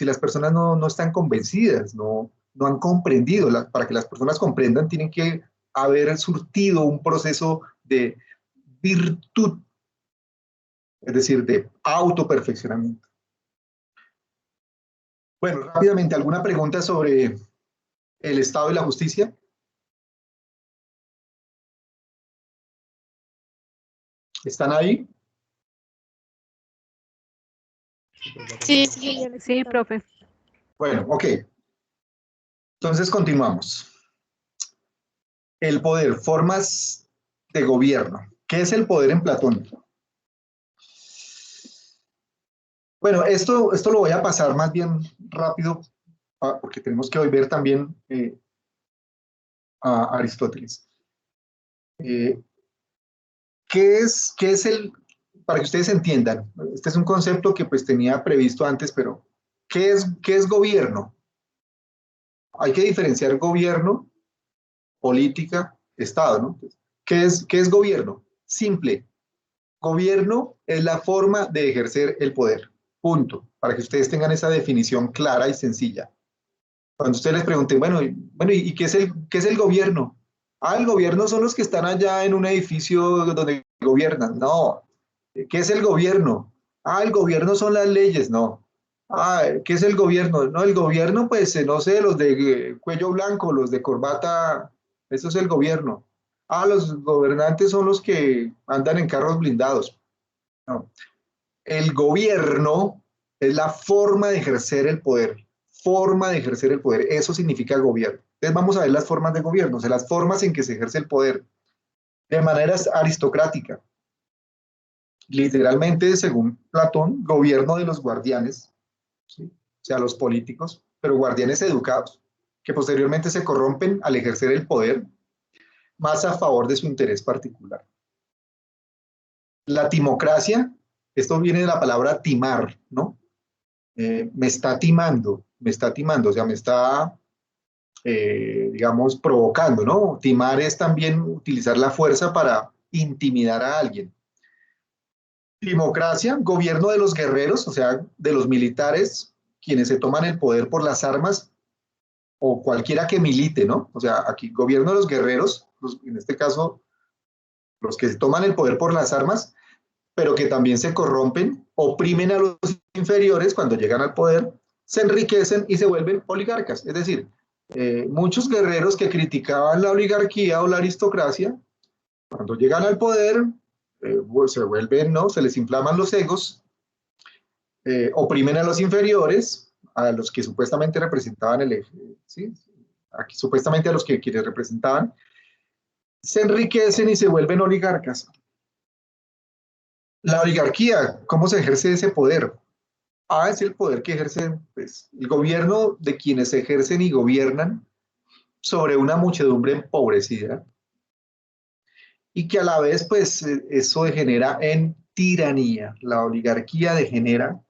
B: las personas no están convencidas, no han comprendido? Para que las personas comprendan, tienen que haber surtido un proceso de virtud, es decir, de autoperfeccionamiento. Bueno, rápidamente, ¿alguna pregunta sobre el Estado y la justicia? ¿Están ahí?
E: Sí,
A: Sí, profe.
B: Bueno, ok. Entonces continuamos. El poder, formas de gobierno. ¿Qué es el poder en Platón? Bueno, esto lo voy a pasar más bien rápido, porque tenemos que hoy ver también a Aristóteles. ¿Qué es para que ustedes entiendan? Este es un concepto que pues tenía previsto antes, pero ¿qué es gobierno? Hay que diferenciar gobierno, política, Estado, ¿no? ¿Qué es gobierno? Simple. Gobierno es la forma de ejercer el poder. Punto. Para que ustedes tengan esa definición clara y sencilla. Cuando ustedes les pregunten, bueno, ¿y qué es el gobierno? Ah, el gobierno son los que están allá en un edificio donde gobiernan. No. ¿Qué es el gobierno? Ah, el gobierno son las leyes. No. Ah, ¿qué es el gobierno? No, el gobierno, pues, no sé, los de cuello blanco, los de corbata, eso es el gobierno. Ah, los gobernantes son los que andan en carros blindados. No. El gobierno es la forma de ejercer el poder. Forma de ejercer el poder. Eso significa gobierno. Entonces vamos a ver las formas de gobierno, o sea, las formas en que se ejerce el poder. De manera aristocrática. Literalmente, según Platón, gobierno de los guardianes, ¿sí? O sea, los políticos, pero guardianes educados, que posteriormente se corrompen al ejercer el poder más a favor de su interés particular. La timocracia, esto viene de la palabra timar, ¿no? Me está timando, o sea, me está, digamos, provocando, ¿no? Timar es también utilizar la fuerza para intimidar a alguien. Timocracia, gobierno de los guerreros, o sea, de los militares, quienes se toman el poder por las armas, o cualquiera que milite, ¿no? O sea, aquí, gobierno de los guerreros, en este caso, los que se toman el poder por las armas, pero que también se corrompen, oprimen a los inferiores cuando llegan al poder, se enriquecen y se vuelven oligarcas. Es decir, muchos guerreros que criticaban la oligarquía o la aristocracia, cuando llegan al poder, se vuelven, ¿no? Se les inflaman los egos, oprimen a los inferiores, a los que supuestamente representaban el eje, ¿sí? Aquí, supuestamente a los que quienes representaban, se enriquecen y se vuelven oligarcas. La oligarquía, ¿cómo se ejerce ese poder? Ah, es el poder que ejerce pues, el gobierno de quienes ejercen y gobiernan sobre una muchedumbre empobrecida y que a la vez, pues, eso degenera en tiranía. La oligarquía degenera,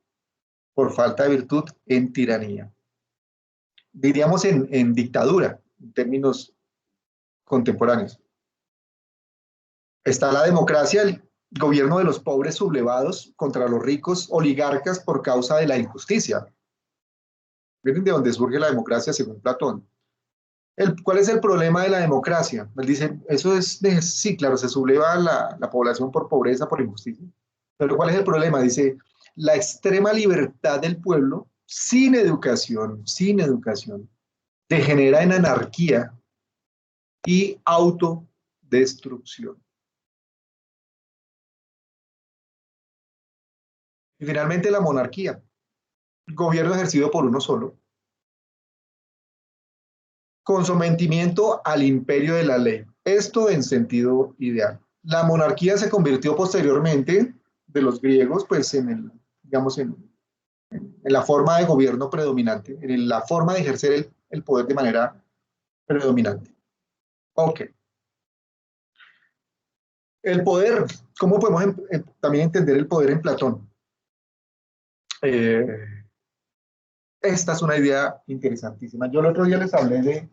B: por falta de virtud, en tiranía. Diríamos en dictadura, en términos contemporáneos. Está la democracia, el gobierno de los pobres sublevados contra los ricos oligarcas por causa de la injusticia. Miren de dónde surge la democracia según Platón. ¿Cuál es el problema de la democracia? Él dice, eso es, sí, claro, se subleva la población por pobreza, por injusticia. Pero ¿cuál es el problema? Dice, la extrema libertad del pueblo sin educación, degenera en anarquía y autodestrucción. Y finalmente la monarquía, gobierno ejercido por uno solo, con sometimiento al imperio de la ley. Esto en sentido ideal. La monarquía se convirtió posteriormente de los griegos, pues digamos, en la forma de gobierno predominante, en la forma de ejercer el poder de manera predominante. Ok. El poder, ¿cómo podemos también entender el poder en Platón? Esta es una idea interesantísima. Yo el otro día les hablé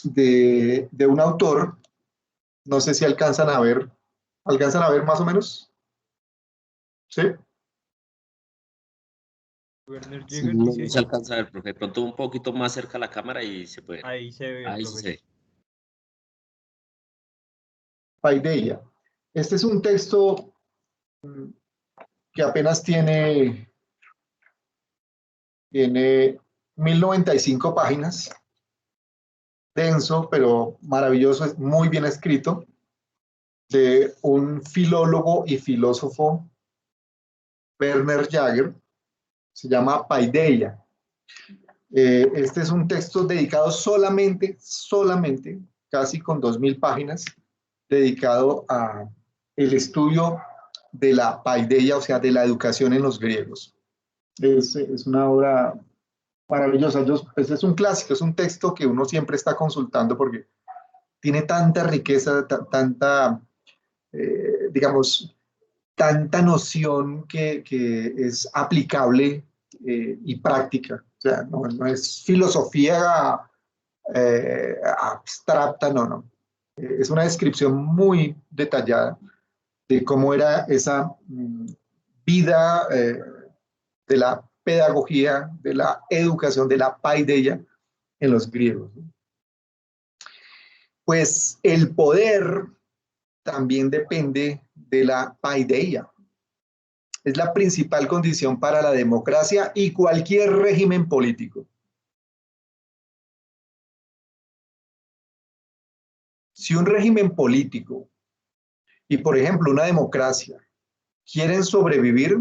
B: de un autor, no sé si alcanzan a ver más o menos. ¿Sí?
C: Werner
F: Sí,
C: Jäger
F: no,
C: dice,
F: no se alcanza a ver, profe. De pronto un poquito más cerca a la cámara y se puede.
C: ahí se ve,
F: Ahí sí se
C: profe.
F: ve.
B: Paideia. Este es un texto que apenas tiene 1095 páginas, denso, pero maravilloso, es muy bien escrito, de un filólogo y filósofo, Werner Jaeger, se llama Paideia. Este es un texto dedicado solamente, casi con 2000 páginas, dedicado a el estudio de la paideia, o sea, de la educación en los griegos. Es una obra maravillosa. Pues es un clásico, es un texto que uno siempre está consultando porque tiene tanta riqueza, tanta, digamos, tanta noción que es aplicable y práctica. O sea, no es filosofía abstracta, no. Es una descripción muy detallada de cómo era esa vida de la pedagogía, de la educación, de la paideia en los griegos. Pues el poder también depende de la paideia. Es la principal condición para la democracia y cualquier régimen político. Si un régimen político y, por ejemplo, una democracia quieren sobrevivir,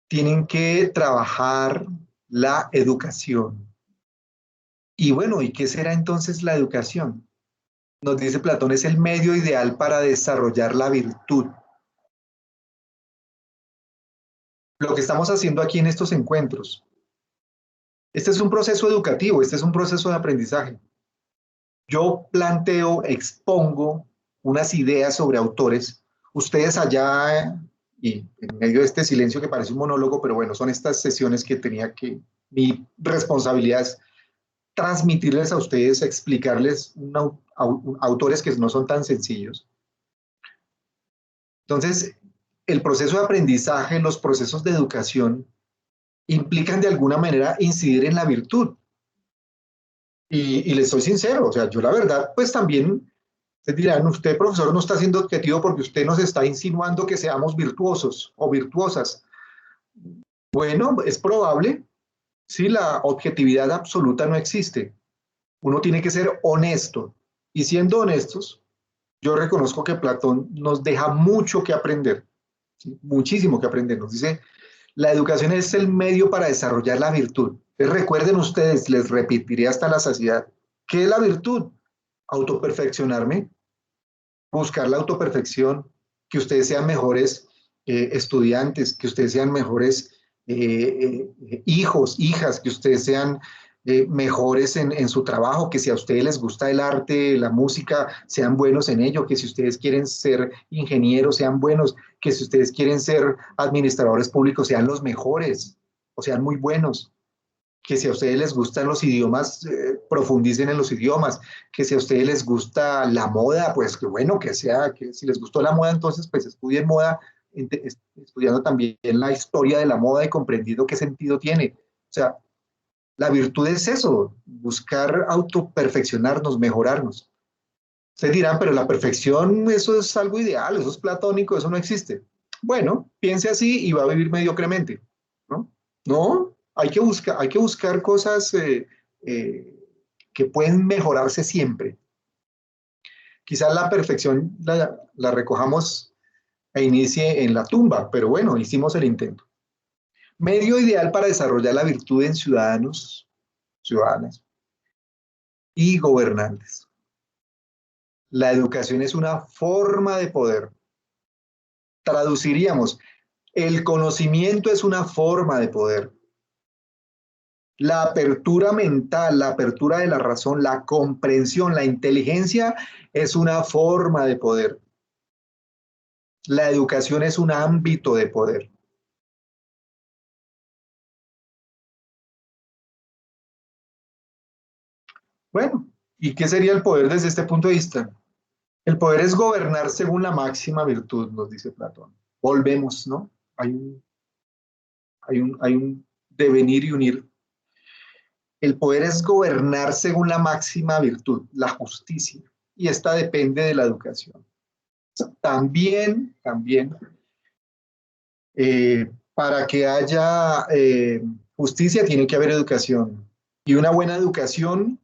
B: tienen que trabajar la educación. Y bueno, ¿y qué será entonces la educación? Nos dice Platón, es el medio ideal para desarrollar la virtud. Lo que estamos haciendo aquí en estos encuentros. Este es un proceso educativo, este es un proceso de aprendizaje. Yo planteo, expongo unas ideas sobre autores. Ustedes allá, y en medio de este silencio que parece un monólogo, pero bueno, son estas sesiones que mi responsabilidad es transmitirles a ustedes, explicarles autores que no son tan sencillos. Entonces, el proceso de aprendizaje, los procesos de educación implican de alguna manera incidir en la virtud. Y les soy sincero, o sea, yo la verdad, pues también, ustedes dirán, usted profesor no está siendo objetivo porque usted nos está insinuando que seamos virtuosos o virtuosas. Bueno, es probable, sí, la objetividad absoluta no existe. Uno tiene que ser honesto. Y siendo honestos, yo reconozco que Platón nos deja mucho que aprender, ¿sí? Muchísimo que aprender. Nos dice, la educación es el medio para desarrollar la virtud. Entonces, recuerden ustedes, les repetiré hasta la saciedad, ¿qué es la virtud? Autoperfeccionarme, buscar la autoperfección, que ustedes sean mejores estudiantes, que ustedes sean mejores hijos, hijas, que ustedes sean mejores en su trabajo, que si a ustedes les gusta el arte, la música, sean buenos en ello, que si ustedes quieren ser ingenieros, sean buenos, que si ustedes quieren ser administradores públicos, sean los mejores o sean muy buenos, que si a ustedes les gustan los idiomas, profundicen en los idiomas, que si a ustedes les gusta la moda, pues que bueno, que si les gustó la moda, entonces pues estudien moda, estudiando también la historia de la moda y comprendiendo qué sentido tiene. O sea, la virtud es eso, buscar autoperfeccionarnos, mejorarnos. Ustedes dirán, pero la perfección, eso es algo ideal, eso es platónico, eso no existe. Bueno, piense así y va a vivir mediocremente. ¿no? No, hay que buscar cosas que pueden mejorarse siempre. Quizás la perfección la recojamos e inicie en la tumba, pero bueno, hicimos el intento. Medio ideal para desarrollar la virtud en ciudadanos, ciudadanas y gobernantes. La educación es una forma de poder. Traduciríamos, el conocimiento es una forma de poder. La apertura mental, la apertura de la razón, la comprensión, la inteligencia es una forma de poder. La educación es un ámbito de poder. Bueno, ¿y qué sería el poder desde este punto de vista? El poder es gobernar según la máxima virtud, nos dice Platón. Volvemos, ¿no? Hay un devenir y unir. El poder es gobernar según la máxima virtud, la justicia, y esta depende de la educación. También, para que haya justicia tiene que haber educación, y una buena educación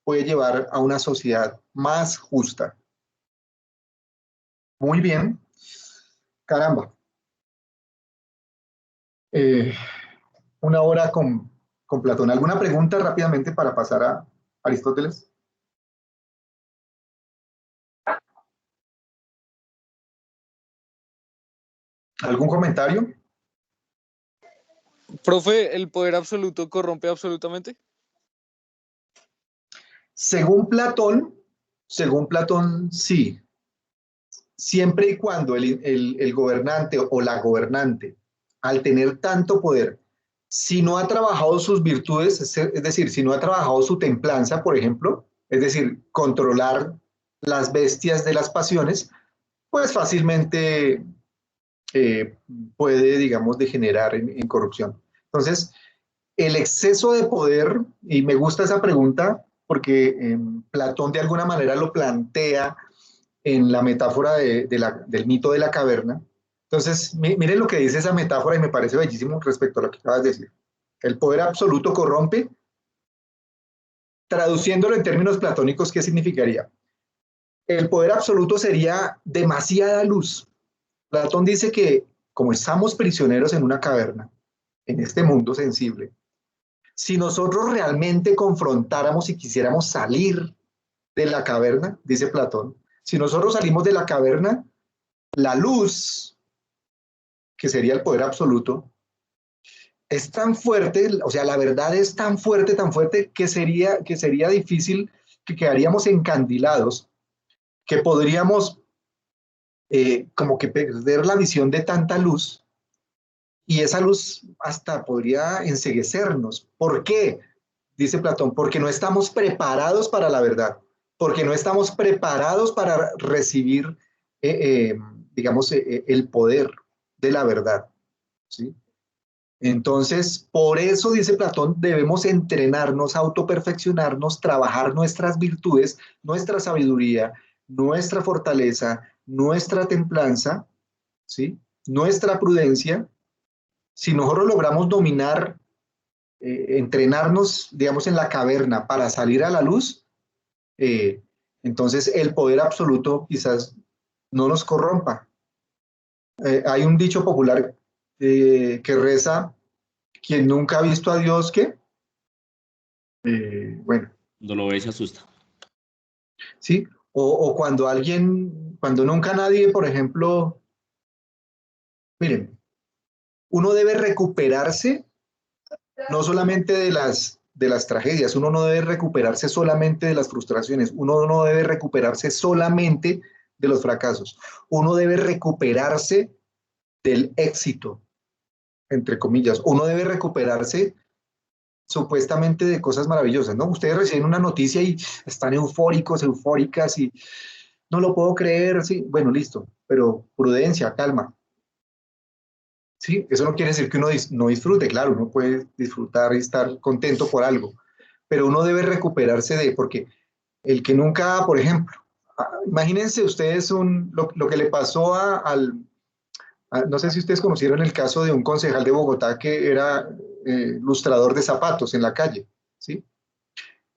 B: puede llevar a una sociedad más justa. Muy bien. Caramba. Una hora con Platón. ¿Alguna pregunta rápidamente para pasar a Aristóteles? ¿Algún comentario?
G: Profe, ¿el poder absoluto corrompe absolutamente?
B: Según Platón, sí. Siempre y cuando el gobernante o la gobernante, al tener tanto poder, si no ha trabajado sus virtudes, es decir, si no ha trabajado su templanza, por ejemplo, es decir, controlar las bestias de las pasiones, pues fácilmente puede, digamos, degenerar en corrupción. Entonces, el exceso de poder, y me gusta esa pregunta porque Platón de alguna manera lo plantea en la metáfora del mito de la caverna. Entonces, miren lo que dice esa metáfora y me parece bellísimo respecto a lo que acabas de decir. El poder absoluto corrompe. Traduciéndolo en términos platónicos, ¿qué significaría? El poder absoluto sería demasiada luz. Platón dice que como estamos prisioneros en una caverna, en este mundo sensible, si nosotros realmente confrontáramos y quisiéramos salir de la caverna, dice Platón, si nosotros salimos de la caverna, la luz, que sería el poder absoluto, es tan fuerte, o sea, la verdad es tan fuerte que sería difícil, que quedaríamos encandilados, que podríamos como que perder la visión de tanta luz, y esa luz hasta podría enceguecernos. ¿Por qué? Dice Platón, porque no estamos preparados para la verdad, porque no estamos preparados para recibir, digamos, el poder de la verdad, ¿sí? Entonces, por eso, dice Platón, debemos entrenarnos, autoperfeccionarnos, trabajar nuestras virtudes, nuestra sabiduría, nuestra fortaleza, nuestra templanza, ¿sí? Nuestra prudencia. Si nosotros logramos dominar, entrenarnos, digamos, en la caverna para salir a la luz, entonces el poder absoluto quizás no nos corrompa. Hay un dicho popular que reza, quien nunca ha visto a Dios, ¿qué? Bueno.
F: Cuando lo ve se asusta.
B: Sí, o cuando nunca nadie, por ejemplo, miren, uno debe recuperarse no solamente de las tragedias, uno no debe recuperarse solamente de las frustraciones, uno no debe recuperarse solamente de los fracasos, uno debe recuperarse del éxito, entre comillas, uno debe recuperarse supuestamente de cosas maravillosas, ¿no? Ustedes reciben una noticia y están eufóricos, eufóricas y no lo puedo creer, sí, bueno, listo, pero prudencia, calma. Sí, eso no quiere decir que uno no disfrute, claro, uno puede disfrutar y estar contento por algo, pero uno debe recuperarse porque el que nunca, por ejemplo, imagínense ustedes lo que le pasó No sé si ustedes conocieron el caso de un concejal de Bogotá que era lustrador de zapatos en la calle, ¿sí?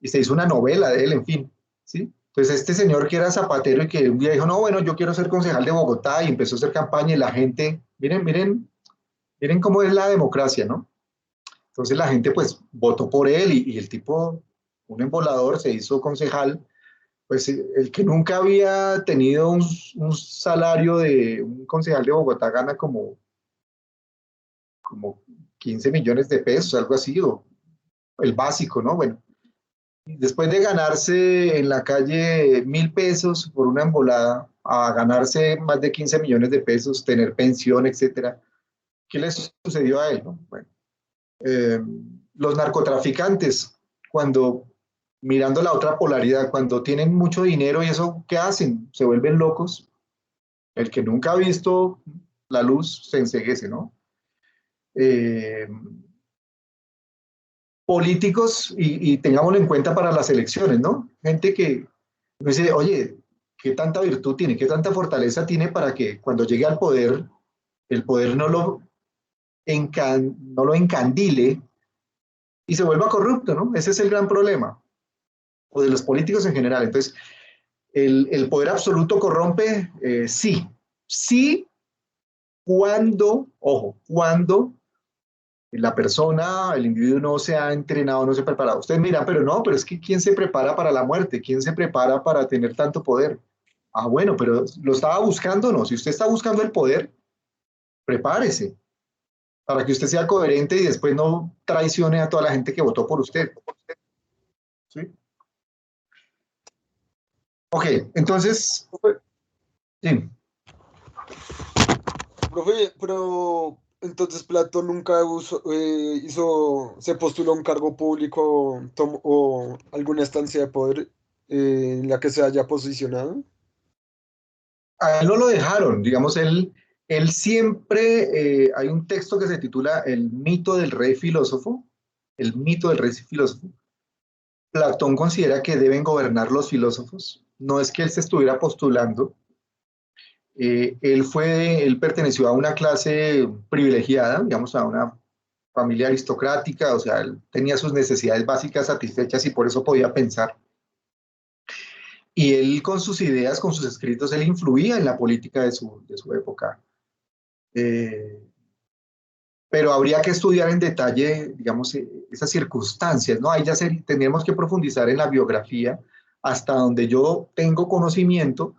B: Y se hizo una novela de él, en fin, ¿sí? Entonces este señor que era zapatero y que un día dijo, no, bueno, yo quiero ser concejal de Bogotá y empezó a hacer campaña y la gente, miren cómo es la democracia, ¿no? Entonces la gente pues votó por él y el tipo, un embolador, se hizo concejal, pues el que nunca había tenido un salario de un concejal de Bogotá gana como 15 millones de pesos, algo así, o el básico, ¿no? Bueno, después de ganarse en la calle 1.000 pesos por una embolada, a ganarse más de 15 millones de pesos, tener pensión, etcétera, ¿qué le sucedió a él? No? Bueno, eh, los narcotraficantes, cuando mirando la otra polaridad, cuando tienen mucho dinero y eso, ¿qué hacen? Se vuelven locos. El que nunca ha visto la luz se enceguece, ¿no? Eh, políticos, y tengámoslo en cuenta para las elecciones, ¿no? Gente que dice, oye, ¿qué tanta virtud tiene, qué tanta fortaleza tiene para que cuando llegue al poder, el poder no lo encandile y se vuelva corrupto, ¿no? Ese es el gran problema, o de los políticos en general. Entonces, el poder absoluto corrompe, sí, sí, cuando, ojo, cuando la persona, el individuo no se ha entrenado, no se ha preparado. Ustedes miran, pero no, pero es que ¿quién se prepara para la muerte? ¿Quién se prepara para tener tanto poder? Ah, bueno, pero ¿lo estaba buscando o no? Si usted está buscando el poder, prepárese para que usted sea coherente y después no traicione a toda la gente que votó por usted. ¿Sí? Ok, entonces, sí.
D: Profe, pero entonces Platón nunca se postuló a un cargo público o alguna estancia de poder en la que se haya posicionado.
B: A él no lo dejaron, digamos, él siempre, hay un texto que se titula El mito del rey filósofo, el mito del rey filósofo. Platón considera que deben gobernar los filósofos, no es que él se estuviera postulando, él perteneció a una clase privilegiada, digamos, a una familia aristocrática, o sea, él tenía sus necesidades básicas satisfechas y por eso podía pensar. Y él con sus ideas, con sus escritos, él influía en la política de su época. Eh, pero habría que estudiar en detalle, digamos, esas circunstancias, ¿no? Ahí ya tendríamos que profundizar en la biografía. Hasta donde yo tengo conocimiento,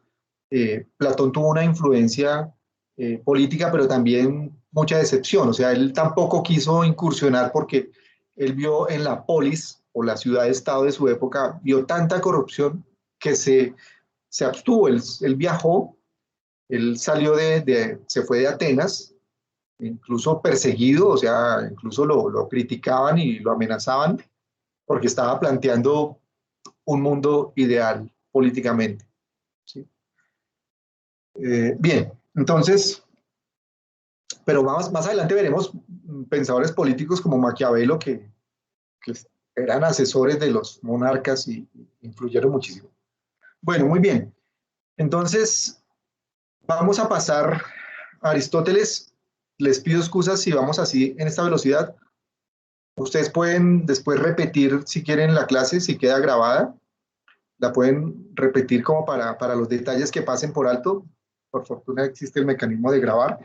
B: Platón tuvo una influencia política, pero también mucha decepción. O sea, él tampoco quiso incursionar porque él vio en la polis o la ciudad-estado de su época, vio tanta corrupción que se abstuvo. Él viajó, él salió se fue de Atenas, incluso perseguido, o sea, incluso lo criticaban y lo amenazaban porque estaba planteando un mundo ideal políticamente. ¿Sí? Bien, entonces, pero más adelante veremos pensadores políticos como Maquiavelo que eran asesores de los monarcas y influyeron muchísimo. Bueno, muy bien. Entonces, vamos a pasar a Aristóteles. Les pido excusas si vamos así en esta velocidad. Ustedes pueden después repetir si quieren la clase, si queda grabada. La pueden repetir como para los detalles que pasen por alto. Por fortuna existe el mecanismo de grabar.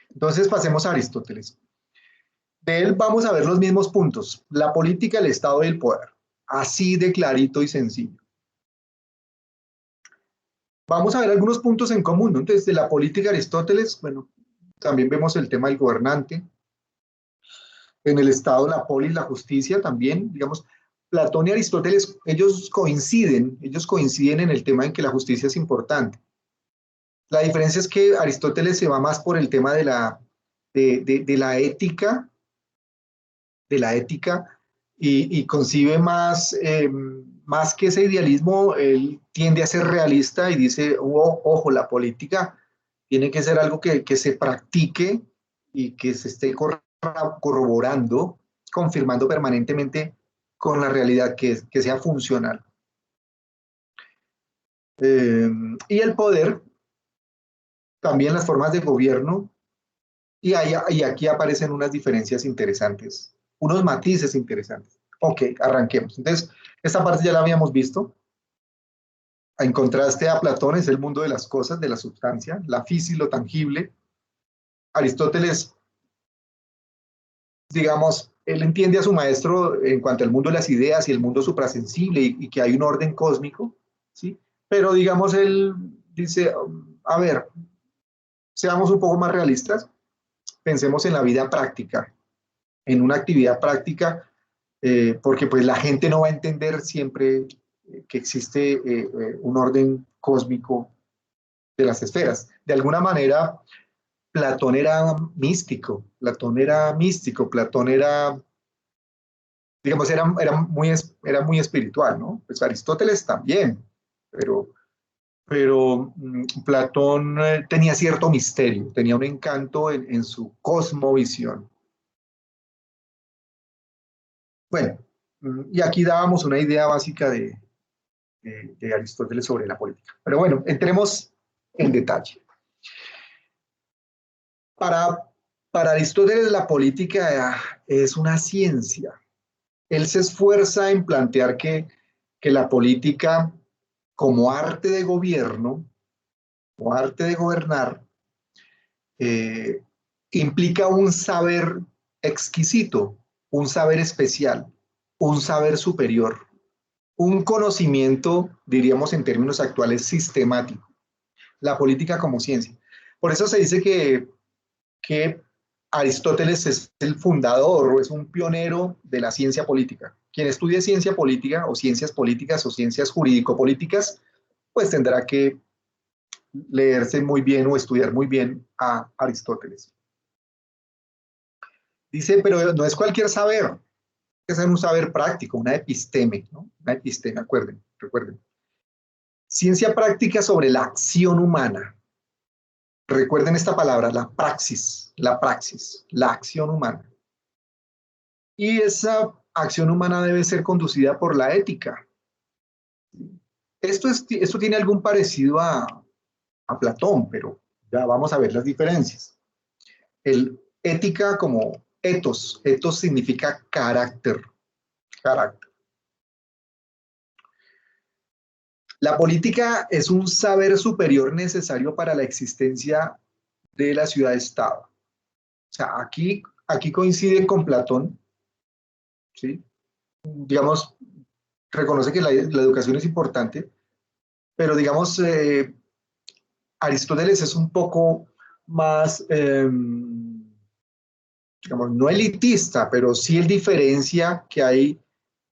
B: Entonces pasemos a Aristóteles. De él vamos a ver los mismos puntos. La política, el Estado y el poder. Así de clarito y sencillo. Vamos a ver algunos puntos en común, ¿no? Entonces, de la política de Aristóteles, bueno, también vemos el tema del gobernante. En el Estado, la polis, la justicia también, digamos, Platón y Aristóteles, ellos coinciden en el tema en que la justicia es importante. La diferencia es que Aristóteles se va más por el tema de la ética, y concibe más que ese idealismo, él tiende a ser realista y dice, ojo, la política tiene que ser algo que se practique y que se esté corroborando, confirmando permanentemente con la realidad, que sea funcional. Y el poder, también las formas de gobierno, Y aquí aparecen unas diferencias interesantes, unos matices interesantes. Ok, arranquemos. Entonces, esta parte ya la habíamos visto. En contraste a Platón es el mundo de las cosas, de la sustancia, la física, lo tangible. Aristóteles, digamos, él entiende a su maestro en cuanto al mundo de las ideas y el mundo suprasensible y que hay un orden cósmico, ¿sí? Pero digamos, él dice, a ver, seamos un poco más realistas, pensemos en la vida práctica, en una actividad práctica, porque pues la gente no va a entender siempre que existe un orden cósmico de las esferas. De alguna manera, Platón era místico, Platón era, digamos, era muy espiritual, ¿no? Pues Aristóteles también, pero Platón tenía cierto misterio, tenía un encanto en su cosmovisión. Bueno, y aquí dábamos una idea básica de Aristóteles sobre la política. Pero bueno, entremos en detalle. Para, para Aristóteles la política es una ciencia. Él se esfuerza en plantear que la política como arte de gobierno, o arte de gobernar, eh, implica un saber exquisito, un saber especial, un saber superior, un conocimiento, diríamos en términos actuales, sistemático. La política como ciencia. Por eso se dice que Aristóteles es el fundador o es un pionero de la ciencia política. Quien estudie ciencia política o ciencias jurídico-políticas, pues tendrá que leerse muy bien o estudiar muy bien a Aristóteles. Dice, pero no es cualquier saber, es un saber práctico, una episteme, ¿no? Una episteme, recuerden. Ciencia práctica sobre la acción humana. Recuerden esta palabra, la praxis, la acción humana. Y esa acción humana debe ser conducida por la ética. Esto tiene algún parecido a Platón, pero ya vamos a ver las diferencias. Ética como etos significa carácter. La política es un saber superior necesario para la existencia de la ciudad-estado. O sea, aquí coinciden con Platón, ¿sí? Digamos, reconoce que la educación es importante, pero digamos, Aristóteles es un poco más, digamos, no elitista, pero sí él diferencia que hay,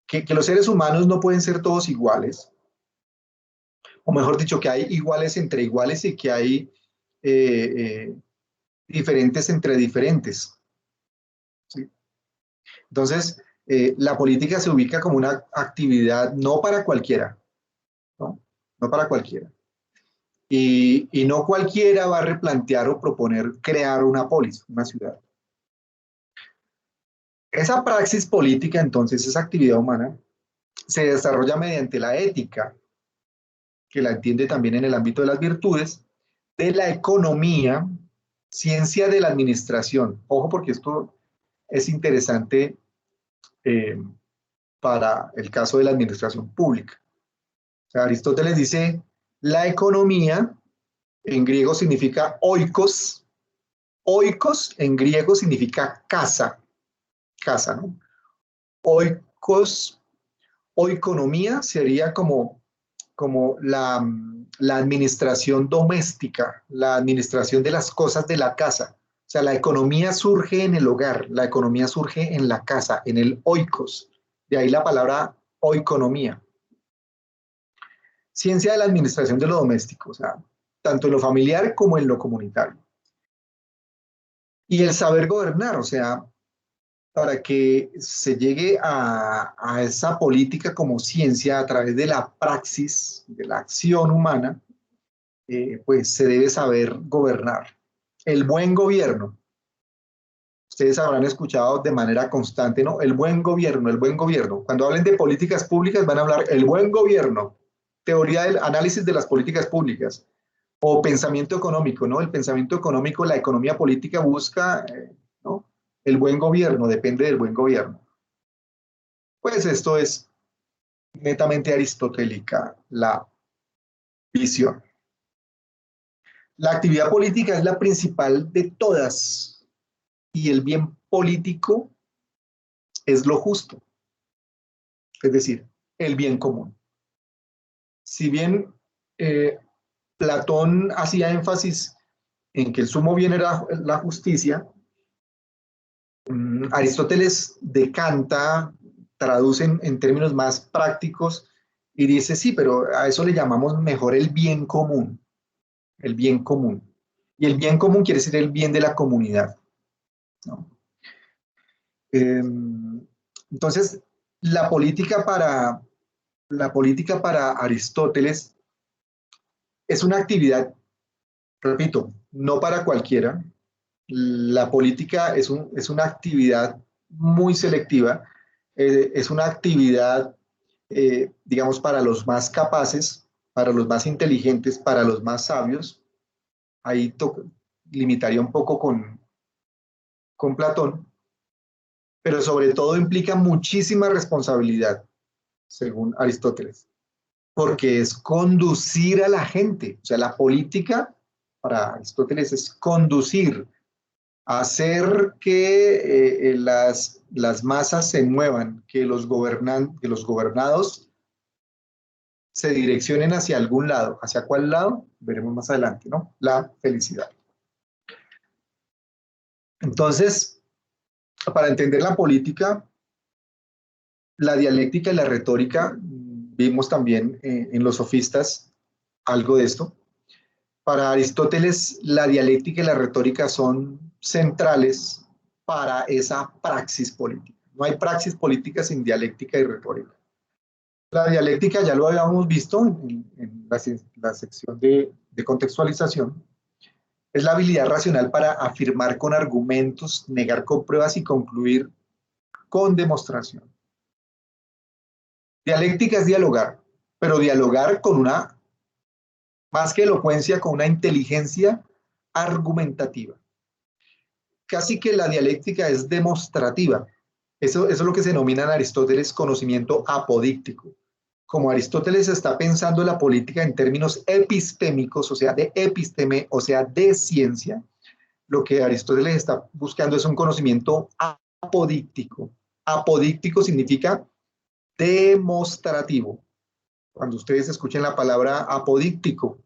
B: que los seres humanos no pueden ser todos iguales, o mejor dicho, que hay iguales entre iguales y que hay diferentes entre diferentes, ¿sí? Entonces, la política se ubica como una actividad no para cualquiera, ¿no? No para cualquiera. Y no cualquiera va a replantear o proponer crear una polis, una ciudad. Esa praxis política, entonces, esa actividad humana, se desarrolla mediante la ética, que la entiende también en el ámbito de las virtudes, de la economía, ciencia de la administración. Ojo, porque esto es interesante para el caso de la administración pública. O sea, Aristóteles dice, la economía en griego significa oikos. Oikos en griego significa casa, ¿no? Oikos, oikonomía sería como la administración doméstica, la administración de las cosas de la casa. O sea, la economía surge en el hogar, la economía surge en la casa, en el oikos. De ahí la palabra oikonomía. Ciencia de la administración de lo doméstico, o sea, tanto en lo familiar como en lo comunitario. Y el saber gobernar, o sea, para que se llegue a esa política como ciencia a través de la praxis, de la acción humana, pues se debe saber gobernar. El buen gobierno. Ustedes habrán escuchado de manera constante, ¿no? El buen gobierno, el buen gobierno. Cuando hablen de políticas públicas van a hablar el buen gobierno, teoría del análisis de las políticas públicas. O pensamiento económico, ¿no? El pensamiento económico, la economía política busca, ¿no? El buen gobierno, depende del buen gobierno. Pues esto es netamente aristotélica la visión. La actividad política es la principal de todas y el bien político es lo justo, es decir, el bien común. Si bien Platón hacía énfasis en que el sumo bien era la justicia, Aristóteles decanta, traduce en términos más prácticos y dice, sí, pero a eso le llamamos mejor el bien común, el bien común. Y el bien común quiere decir el bien de la comunidad, ¿no? Entonces, la política para Aristóteles es una actividad, repito, no para cualquiera. La política es una actividad muy selectiva, es una actividad, digamos, para los más capaces, para los más inteligentes, para los más sabios. Ahí limitaría un poco con Platón, pero sobre todo implica muchísima responsabilidad, según Aristóteles, porque es conducir a la gente. O sea, la política para Aristóteles es conducir, hacer que las masas se muevan, que los gobernados se direccionen hacia algún lado. ¿Hacia cuál lado? Veremos más adelante, ¿no? La felicidad. Entonces, para entender la política, la dialéctica y la retórica, vimos también en los sofistas algo de esto. Para Aristóteles, la dialéctica y la retórica son centrales para esa praxis política. No hay praxis política sin dialéctica y retórica. La dialéctica ya lo habíamos visto en la sección de contextualización. Es la habilidad racional para afirmar con argumentos, negar con pruebas y concluir con demostración. Dialéctica es dialogar, pero dialogar con una, más que elocuencia, con una inteligencia argumentativa. Casi que la dialéctica es demostrativa. Eso es lo que se denomina en Aristóteles conocimiento apodíctico. Como Aristóteles está pensando la política en términos epistémicos, o sea, de episteme, o sea, de ciencia, lo que Aristóteles está buscando es un conocimiento apodíctico. Apodíctico significa demostrativo. Cuando ustedes escuchen la palabra apodíctico,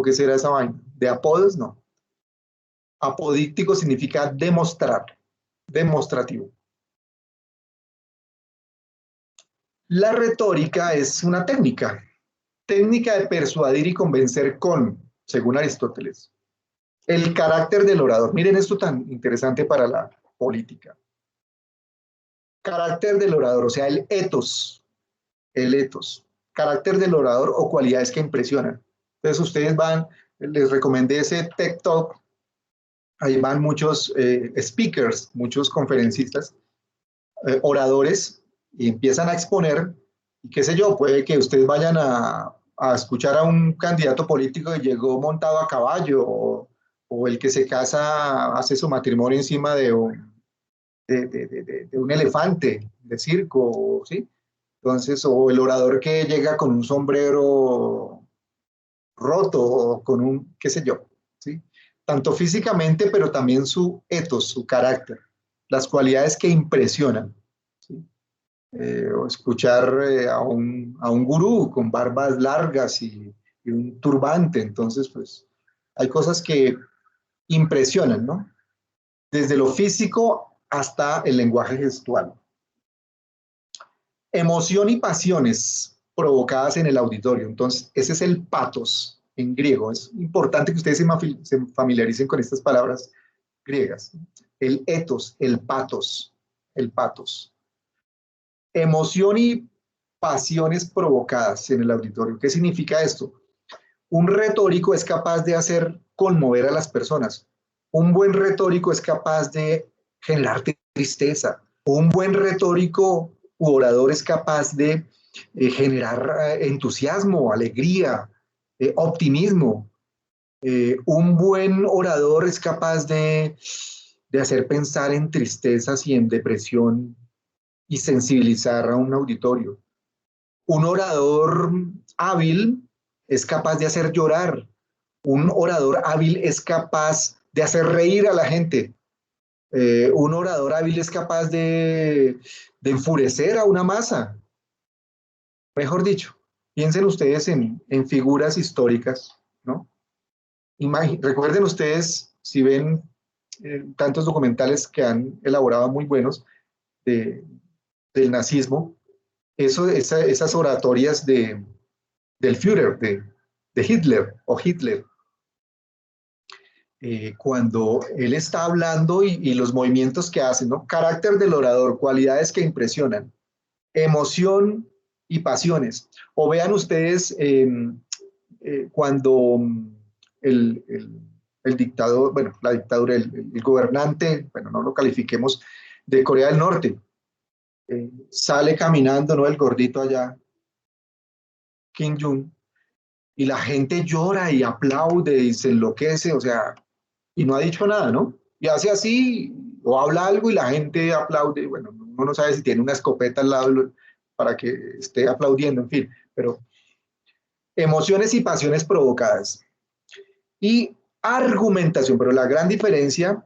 B: ¿qué será esa vaina? ¿De apodos? No. Apodíctico significa demostrar, demostrativo. La retórica es una técnica de persuadir y convencer con, según Aristóteles, el carácter del orador. Miren esto tan interesante para la política. Carácter del orador, o sea, el etos, carácter del orador o cualidades que impresionan. Entonces ustedes van, les recomendé ese TED Talk, ahí van muchos speakers, muchos conferencistas, oradores, y empiezan a exponer, y qué sé yo, puede que ustedes vayan a escuchar a un candidato político que llegó montado a caballo, o el que se casa, hace su matrimonio encima de un elefante de circo, ¿sí? Entonces, o el orador que llega con un sombrero roto, o con un, qué sé yo, ¿sí? Tanto físicamente, pero también su etos, su carácter, las cualidades que impresionan, ¿sí? O escuchar a un gurú con barbas largas y un turbante, entonces, pues, hay cosas que impresionan, ¿no? Desde lo físico hasta el lenguaje gestual. Emoción y pasiones provocadas en el auditorio. Entonces, ese es el patos en griego. Es importante que ustedes se familiaricen con estas palabras griegas. El etos, el patos, el patos. Emoción y pasiones provocadas en el auditorio. ¿Qué significa esto? Un retórico es capaz de hacer conmover a las personas. Un buen retórico es capaz de generar tristeza. Un buen retórico u orador es capaz de generar entusiasmo, alegría, optimismo. Un buen orador es capaz de hacer pensar en tristezas y en depresión y sensibilizar a un auditorio. Un orador hábil es capaz de hacer llorar. Un orador hábil es capaz de hacer reír a la gente. Un orador hábil es capaz de enfurecer a una masa. Mejor dicho, piensen ustedes en figuras históricas, ¿no? Recuerden ustedes, si ven tantos documentales que han elaborado muy buenos de, del nazismo, esas oratorias del Führer, de Hitler o Hitler, cuando él está hablando y los movimientos que hace, ¿no? Carácter del orador, cualidades que impresionan, emoción y pasiones. O vean ustedes cuando el dictador, bueno, la dictadura, el gobernante, bueno, no lo califiquemos, de Corea del Norte, sale caminando, ¿no? El gordito allá, Kim Jong, y la gente llora y aplaude y se enloquece, o sea, y no ha dicho nada, ¿no? Y hace así, o habla algo y la gente aplaude, bueno, uno no sabe si tiene una escopeta al lado para que esté aplaudiendo, en fin, pero emociones y pasiones provocadas. Y argumentación, pero la gran diferencia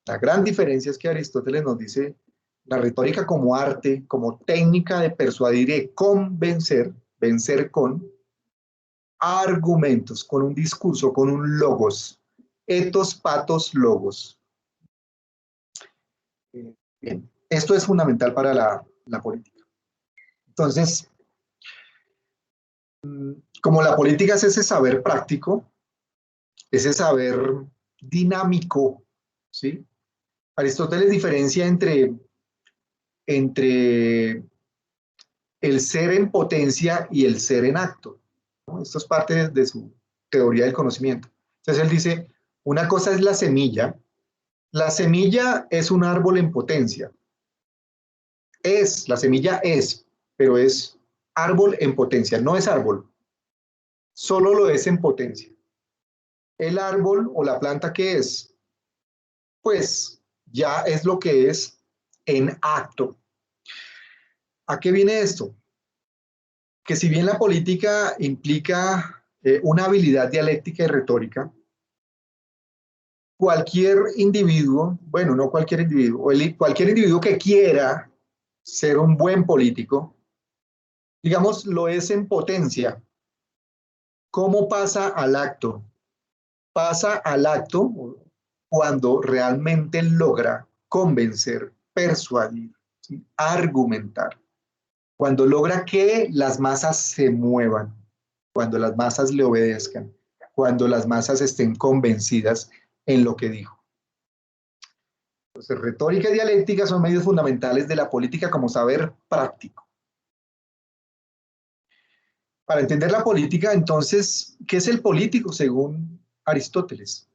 B: es que Aristóteles nos dice la retórica como arte, como técnica de persuadir y convencer, vencer con argumentos, con un discurso, con un logos, etos, patos, logos. Bien, esto es fundamental para la política. Entonces, como la política es ese saber práctico, ese saber dinámico, ¿sí? Aristóteles diferencia entre el ser en potencia y el ser en acto, ¿no? Esto es parte de su teoría del conocimiento. Entonces él dice, una cosa es la semilla es un árbol en potencia, la semilla es, pero es árbol en potencia, no es árbol, solo lo es en potencia. El árbol o la planta, ¿qué es? Pues ya es lo que es en acto. ¿A qué viene esto? Que si bien la política implica una habilidad dialéctica y retórica, cualquier individuo, bueno, no cualquier individuo, cualquier individuo que quiera ser un buen político, digamos, lo es en potencia. ¿Cómo pasa al acto? Pasa al acto cuando realmente logra convencer, persuadir, ¿sí? Argumentar. Cuando logra que las masas se muevan, cuando las masas le obedezcan, cuando las masas estén convencidas en lo que dijo. Entonces, retórica y dialéctica son medios fundamentales de la política como saber práctico. Para entender la política, entonces, ¿qué es el político según Aristóteles?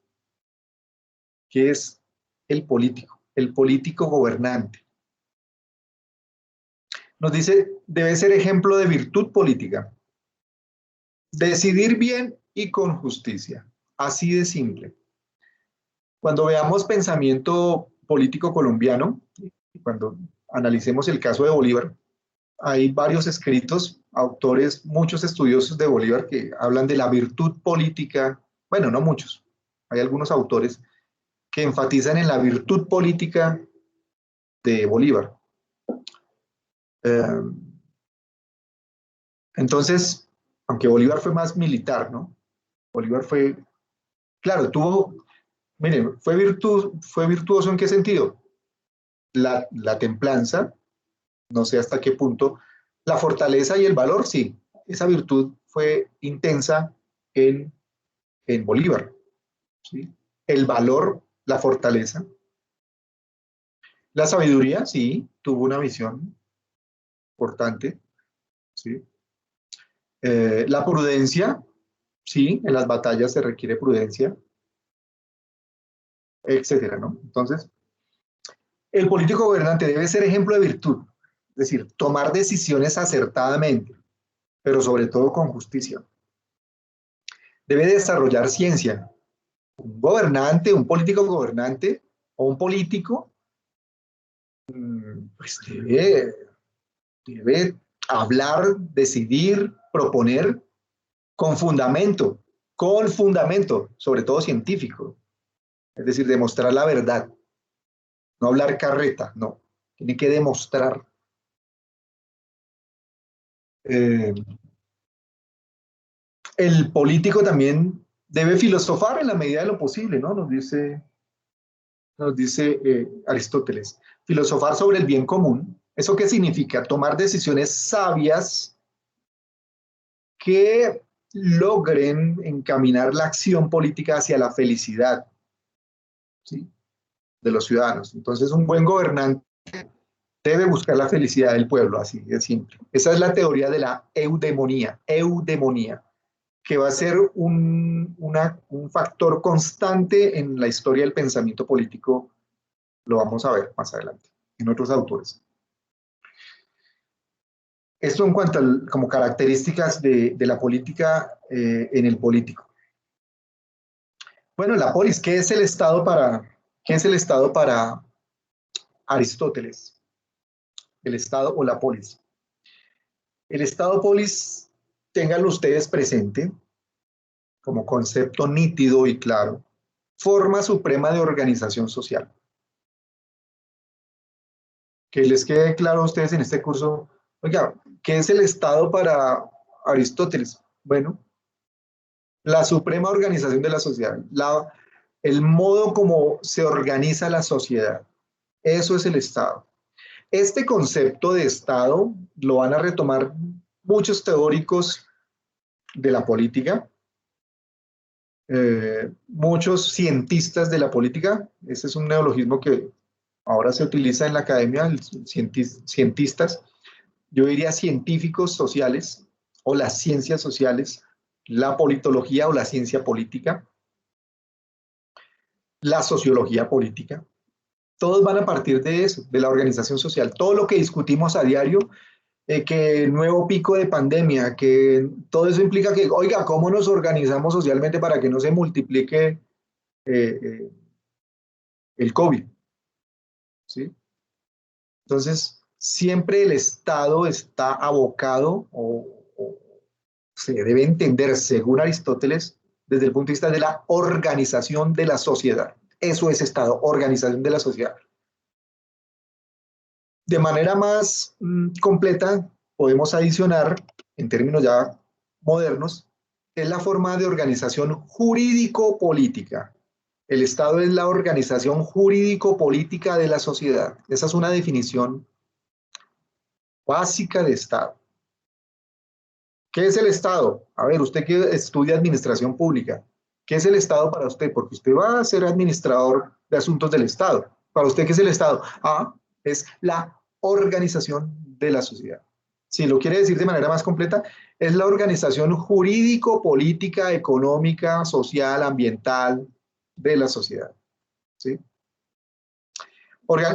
B: ¿Qué es el político? El político gobernante. Nos dice, debe ser ejemplo de virtud política. Decidir bien y con justicia. Así de simple. Cuando veamos pensamiento político colombiano, cuando analicemos el caso de Bolívar, hay varios escritos, autores, muchos estudiosos de Bolívar que hablan de la virtud política, bueno, no muchos, hay algunos autores que enfatizan en la virtud política de Bolívar. Entonces, aunque Bolívar fue más militar, ¿no? Bolívar fue, claro, miren, fue virtuoso ¿en qué sentido? La templanza, no sé hasta qué punto, la fortaleza y el valor, sí, esa virtud fue intensa en Bolívar, ¿sí? El valor, la fortaleza. La sabiduría, sí, tuvo una visión importante, ¿sí? La prudencia, sí, en las batallas se requiere prudencia, etcétera, ¿no? Entonces, el político gobernante debe ser ejemplo de virtud, es decir, tomar decisiones acertadamente, pero sobre todo con justicia. Debe desarrollar ciencia, un gobernante, un político gobernante o un político, pues debe hablar, decidir, proponer con fundamento, sobre todo científico. Es decir, demostrar la verdad, no hablar carreta, no, tiene que demostrar. El político también debe filosofar en la medida de lo posible, ¿no? Nos dice Aristóteles, filosofar sobre el bien común. ¿Eso qué significa? Tomar decisiones sabias que logren encaminar la acción política hacia la felicidad, ¿sí?, de los ciudadanos. Entonces, un buen gobernante debe buscar la felicidad del pueblo, así de simple. Esa es la teoría de la eudemonía, que va a ser un factor constante en la historia del pensamiento político. Lo vamos a ver más adelante en otros autores. Esto en cuanto a como características de la política en el político. Bueno, la polis, ¿qué es el Estado para Aristóteles? El Estado o la polis. El Estado polis, ténganlo ustedes presente como concepto nítido y claro, forma suprema de organización social. Que les quede claro a ustedes en este curso, oiga, ¿qué es el Estado para Aristóteles? Bueno, la suprema organización de la sociedad, el modo como se organiza la sociedad, eso es el Estado. Este concepto de Estado lo van a retomar muchos teóricos de la política, muchos cientistas de la política. Ese es un neologismo que ahora se utiliza en la academia, cientistas. Yo diría científicos sociales o las ciencias sociales, la politología o la ciencia política, la sociología política. Todos van a partir de eso, de la organización social. Todo lo que discutimos a diario, que el nuevo pico de pandemia, que todo eso implica que, oiga, ¿cómo nos organizamos socialmente para que no se multiplique el COVID? ¿Sí? Entonces, siempre el Estado está abocado o se debe entender, según Aristóteles, desde el punto de vista de la organización de la sociedad. Eso es Estado, organización de la sociedad. De manera más completa, podemos adicionar, en términos ya modernos, es la forma de organización jurídico-política. El Estado es la organización jurídico-política de la sociedad. Esa es una definición básica de Estado. ¿Qué es el Estado? A ver, usted que estudia administración pública, ¿qué es el Estado para usted? Porque usted va a ser administrador de asuntos del Estado. ¿Para usted qué es el Estado? Es la organización de la sociedad. Si lo quiere decir de manera más completa, es la organización jurídico, política, económica, social, ambiental de la sociedad. ¿Sí?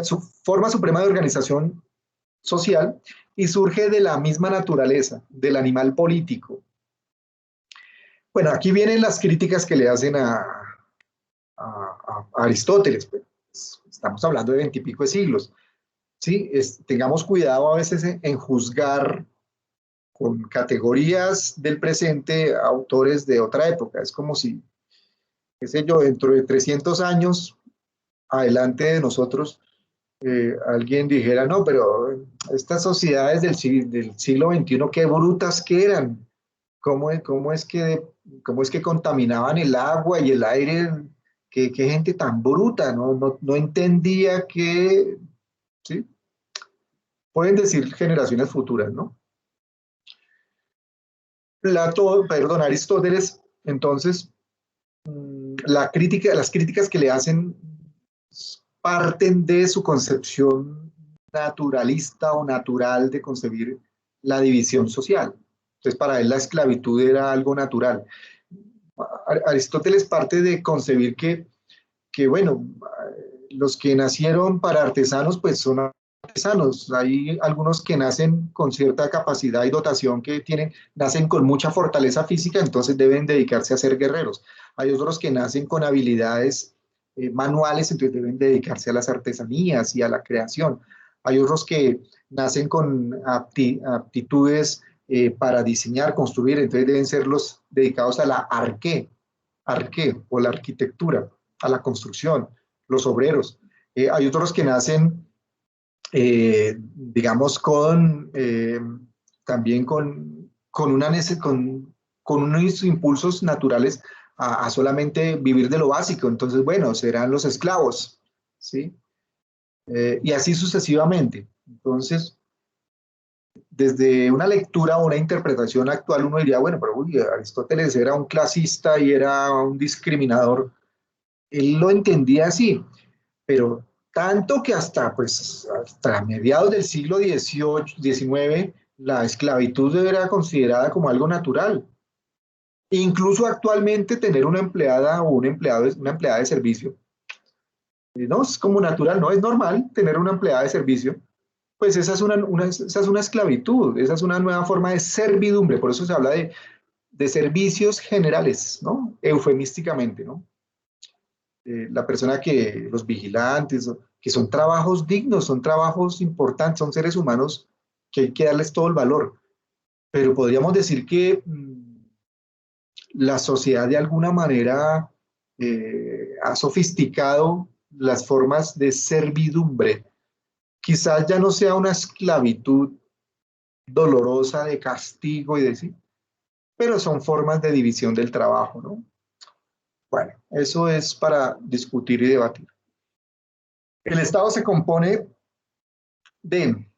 B: Su forma suprema de organización social y surge de la misma naturaleza del animal político. Bueno, aquí vienen las críticas que le hacen a Aristóteles. Pues, estamos hablando de 20 y pico de siglos. ¿Sí? Tengamos cuidado a veces en juzgar con categorías del presente autores de otra época. Es como si, qué sé yo, dentro de 300 años adelante de nosotros, alguien dijera, no, pero estas sociedades del siglo XXI, qué brutas que eran. ¿Cómo es que contaminaban el agua y el aire? Qué gente tan bruta, no entendía que, ¿sí? Pueden decir generaciones futuras, ¿no? Aristóteles, entonces, las críticas que le hacen parten de su concepción naturalista o natural de concebir la división social. Entonces, para él la esclavitud era algo natural. Aristóteles parte de concebir que bueno, los que nacieron para artesanos, pues son sanos. Hay algunos que nacen con cierta capacidad y dotación que tienen, nacen con mucha fortaleza física, entonces deben dedicarse a ser guerreros. Hay otros que nacen con habilidades manuales, entonces deben dedicarse a las artesanías y a la creación. Hay otros que nacen con aptitudes para diseñar, construir, entonces deben ser los dedicados a la arqué o la arquitectura, a la construcción, los obreros. Hay otros que nacen digamos, también con unos impulsos naturales a solamente vivir de lo básico. Entonces, bueno, serán los esclavos, ¿sí? Y así sucesivamente. Entonces, desde una lectura o una interpretación actual, uno diría, bueno, pero uy, Aristóteles era un clasista y era un discriminador. Él lo entendía así, pero tanto que hasta mediados del siglo XVIII, XIX, la esclavitud era considerada como algo natural. Incluso actualmente tener una empleada o un empleado, una empleada de servicio, no es como natural, no es normal tener una empleada de servicio, pues esa es una esclavitud, esa es una nueva forma de servidumbre, por eso se habla de servicios generales, ¿no? Eufemísticamente, ¿no? La persona los vigilantes, que son trabajos dignos, son trabajos importantes, son seres humanos que hay que darles todo el valor. Pero podríamos decir que la sociedad de alguna manera ha sofisticado las formas de servidumbre. Quizás ya no sea una esclavitud dolorosa de castigo y de sí, pero son formas de división del trabajo, ¿no? Bueno, eso es para discutir y debatir. El Estado se compone de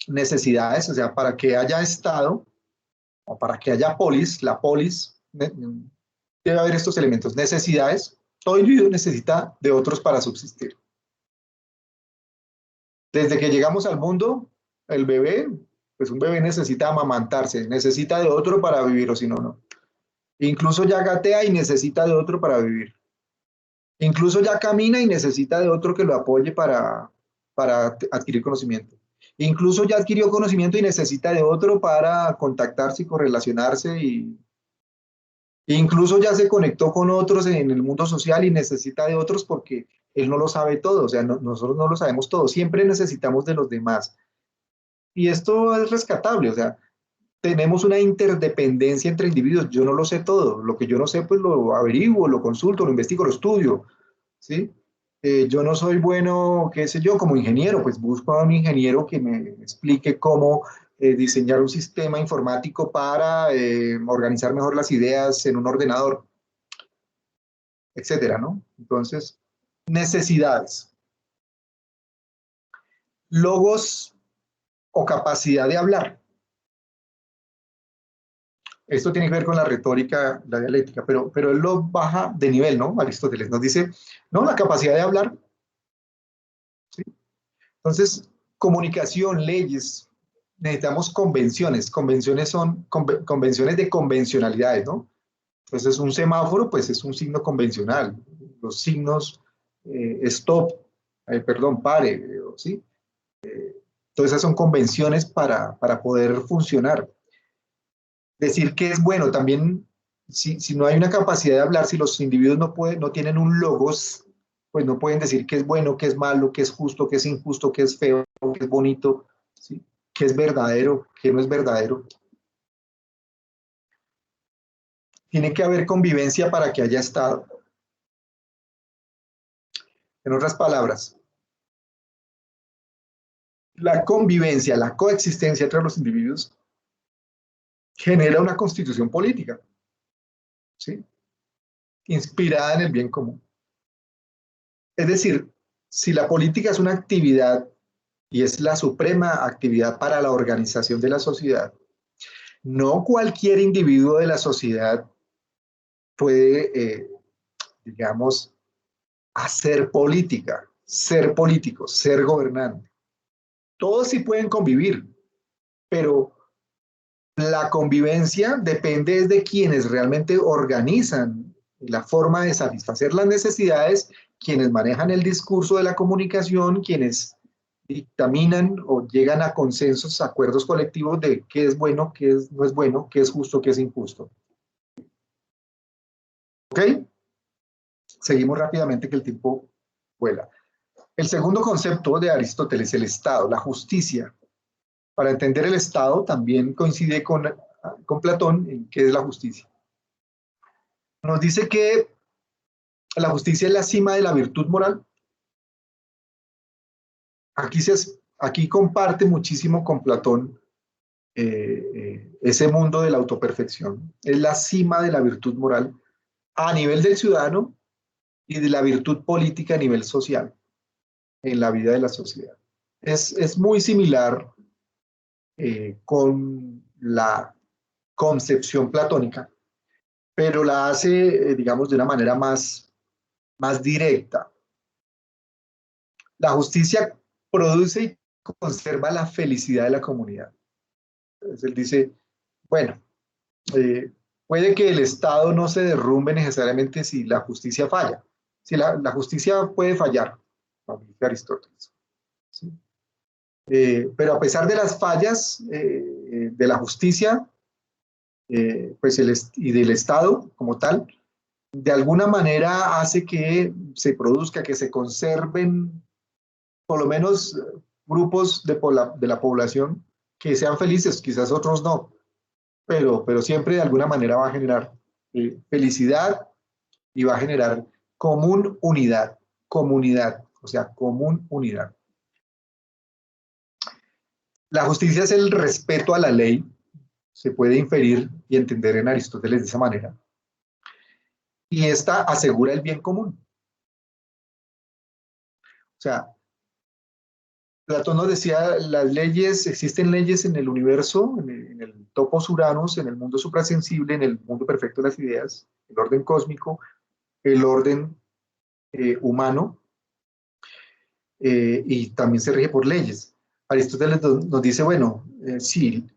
B: necesidades, o sea, para que haya Estado o para que haya polis, la polis, debe haber estos elementos. Necesidades, todo individuo necesita de otros para subsistir. Desde que llegamos al mundo, el bebé, pues un bebé necesita amamantarse, necesita de otro para vivir, o si no, no. Incluso ya gatea y necesita de otro para vivir. Incluso ya camina y necesita de otro que lo apoye para adquirir conocimiento. Incluso ya adquirió conocimiento y necesita de otro para contactarse y correlacionarse. Incluso ya se conectó con otros en el mundo social y necesita de otros porque él no lo sabe todo. O sea, nosotros no lo sabemos todo. Siempre necesitamos de los demás. Y esto es rescatable. O sea, tenemos una interdependencia entre individuos. Yo no lo sé todo. Lo que yo no sé, pues lo averiguo, lo consulto, lo investigo, lo estudio. ¿Sí? Yo no soy bueno, qué sé yo, como ingeniero, pues busco a un ingeniero que me explique cómo diseñar un sistema informático para organizar mejor las ideas en un ordenador, etcétera, ¿no? Entonces, necesidades. Logos o capacidad de hablar. Esto tiene que ver con la retórica, la dialéctica, pero él lo baja de nivel, ¿no? Aristóteles nos dice, no, la capacidad de hablar. ¿Sí? Entonces, comunicación, leyes, necesitamos convenciones. Convenciones son convenciones de convencionalidades, ¿no? Entonces, un semáforo, pues es un signo convencional. Los signos stop, perdón, pare, ¿sí? Todas esas son convenciones para poder funcionar. Decir que es bueno, también, si no hay una capacidad de hablar, si los individuos no tienen un logos, pues no pueden decir qué es bueno, qué es malo, qué es justo, qué es injusto, qué es feo, qué es bonito, ¿sí? Qué es verdadero, qué no es verdadero. Tiene que haber convivencia para que haya Estado. En otras palabras, la convivencia, la coexistencia entre los individuos genera una constitución política, ¿sí? Inspirada en el bien común. Es decir, si la política es una actividad y es la suprema actividad para la organización de la sociedad, no cualquier individuo de la sociedad puede, digamos, hacer política, ser político, ser gobernante. Todos sí pueden convivir, pero la convivencia depende de quienes realmente organizan la forma de satisfacer las necesidades, quienes manejan el discurso de la comunicación, quienes dictaminan o llegan a consensos, acuerdos colectivos de qué es bueno, no es bueno, qué es justo, qué es injusto. ¿Ok? Seguimos rápidamente que el tiempo vuela. El segundo concepto de Aristóteles, el Estado, la justicia. Para entender el Estado también coincide con Platón en qué es la justicia. Nos dice que la justicia es la cima de la virtud moral. Aquí comparte muchísimo con Platón ese mundo de la autoperfección. Es la cima de la virtud moral a nivel del ciudadano y de la virtud política a nivel social, en la vida de la sociedad. Es muy similar con la concepción platónica, pero la hace, digamos, de una manera más directa. La justicia produce y conserva la felicidad de la comunidad. Entonces él dice, bueno, puede que el Estado no se derrumbe necesariamente si la justicia falla. Si la justicia puede fallar, como dice Aristóteles. ¿Sí? Pero a pesar de las fallas de la justicia pues y del Estado como tal, de alguna manera hace que se produzca, que se conserven por lo menos grupos de la población que sean felices, quizás otros no, pero siempre de alguna manera va a generar felicidad y va a generar comunidad, o sea, común unidad. La justicia es el respeto a la ley, se puede inferir y entender en Aristóteles de esa manera, y esta asegura el bien común. O sea, Platón nos decía, existen leyes en el universo, en el topos Uranus, en el mundo suprasensible, en el mundo perfecto de las ideas, el orden cósmico, el orden humano, y también se rige por leyes. Aristóteles nos dice, bueno, sí,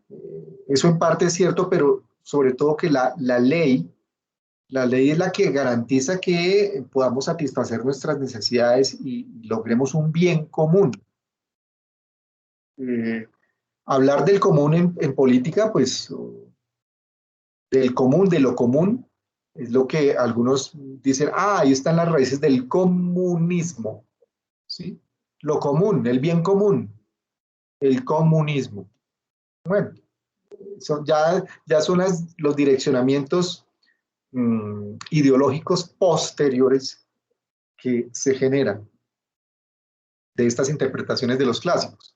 B: eso en parte es cierto, pero sobre todo que la ley es la que garantiza que podamos satisfacer nuestras necesidades y logremos un bien común. Hablar del común en política, pues del común, de lo común, es lo que algunos dicen, ahí están las raíces del comunismo, ¿sí? Lo común, el bien común, el comunismo. Bueno, ya son los direccionamientos ideológicos posteriores que se generan de estas interpretaciones de los clásicos.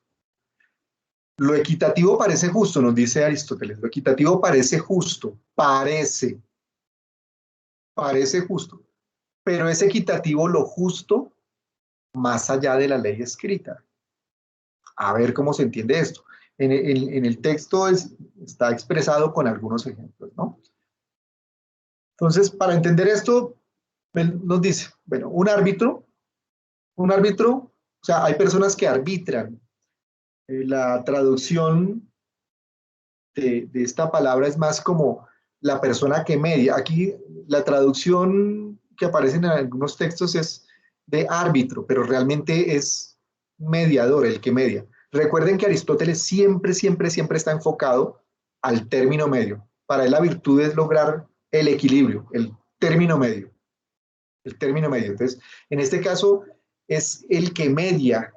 B: Lo equitativo parece justo, nos dice Aristóteles, lo equitativo parece justo, parece justo, pero es equitativo lo justo más allá de la ley escrita. A ver cómo se entiende esto. En el texto está expresado con algunos ejemplos, ¿no? Entonces, para entender esto, nos dice, bueno, un árbitro, o sea, hay personas que arbitran. La traducción de esta palabra es más como la persona que media. Aquí la traducción que aparece en algunos textos es de árbitro, pero realmente es mediador, el que media. Recuerden que Aristóteles siempre está enfocado al término medio. Para él la virtud es lograr el equilibrio, el término medio. El término medio. Entonces, en este caso es el que media,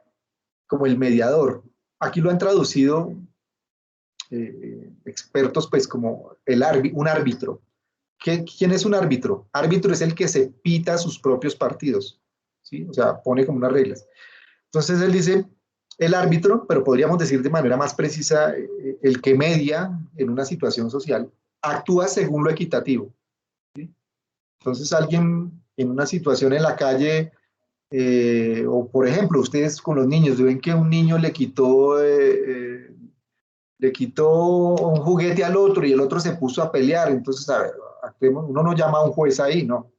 B: como el mediador. Aquí lo han traducido expertos pues como un árbitro. ¿Quién es un árbitro? Árbitro es el que se pita sus propios partidos, ¿sí? O sea, pone como unas reglas. Entonces él dice, el árbitro, pero podríamos decir de manera más precisa, el que media en una situación social, actúa según lo equitativo, ¿sí? Entonces alguien en una situación en la calle, o por ejemplo, ustedes con los niños, ven que un niño le quitó un juguete al otro y el otro se puso a pelear. Entonces, a ver, uno no llama a un juez ahí, no.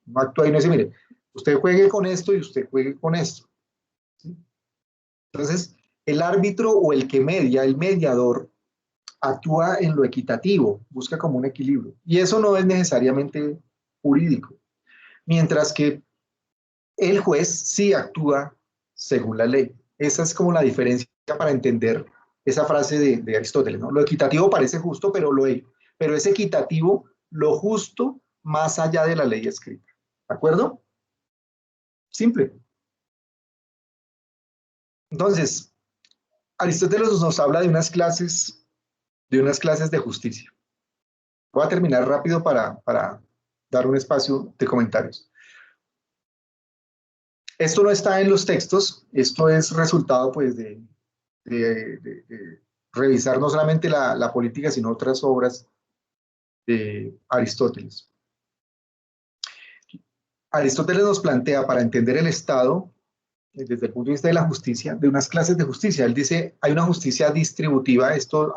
B: No actúa y no dice, mire, usted juegue con esto y usted juegue con esto. ¿Sí? Entonces, el árbitro o el que media, el mediador, actúa en lo equitativo, busca como un equilibrio. Y eso no es necesariamente jurídico. Mientras que el juez sí actúa según la ley. Esa es como la diferencia para entender esa frase de Aristóteles, ¿no? Lo equitativo parece justo, pero es equitativo lo justo más allá de la ley escrita. ¿De acuerdo? Simple. Entonces, Aristóteles nos habla de unas clases de justicia. Voy a terminar rápido para dar un espacio de comentarios. Esto no está en los textos, esto es resultado pues de revisar no solamente la política, sino otras obras de Aristóteles. Aristóteles nos plantea para entender el Estado, desde el punto de vista de la justicia, de unas clases de justicia. Él dice, hay una justicia distributiva, esto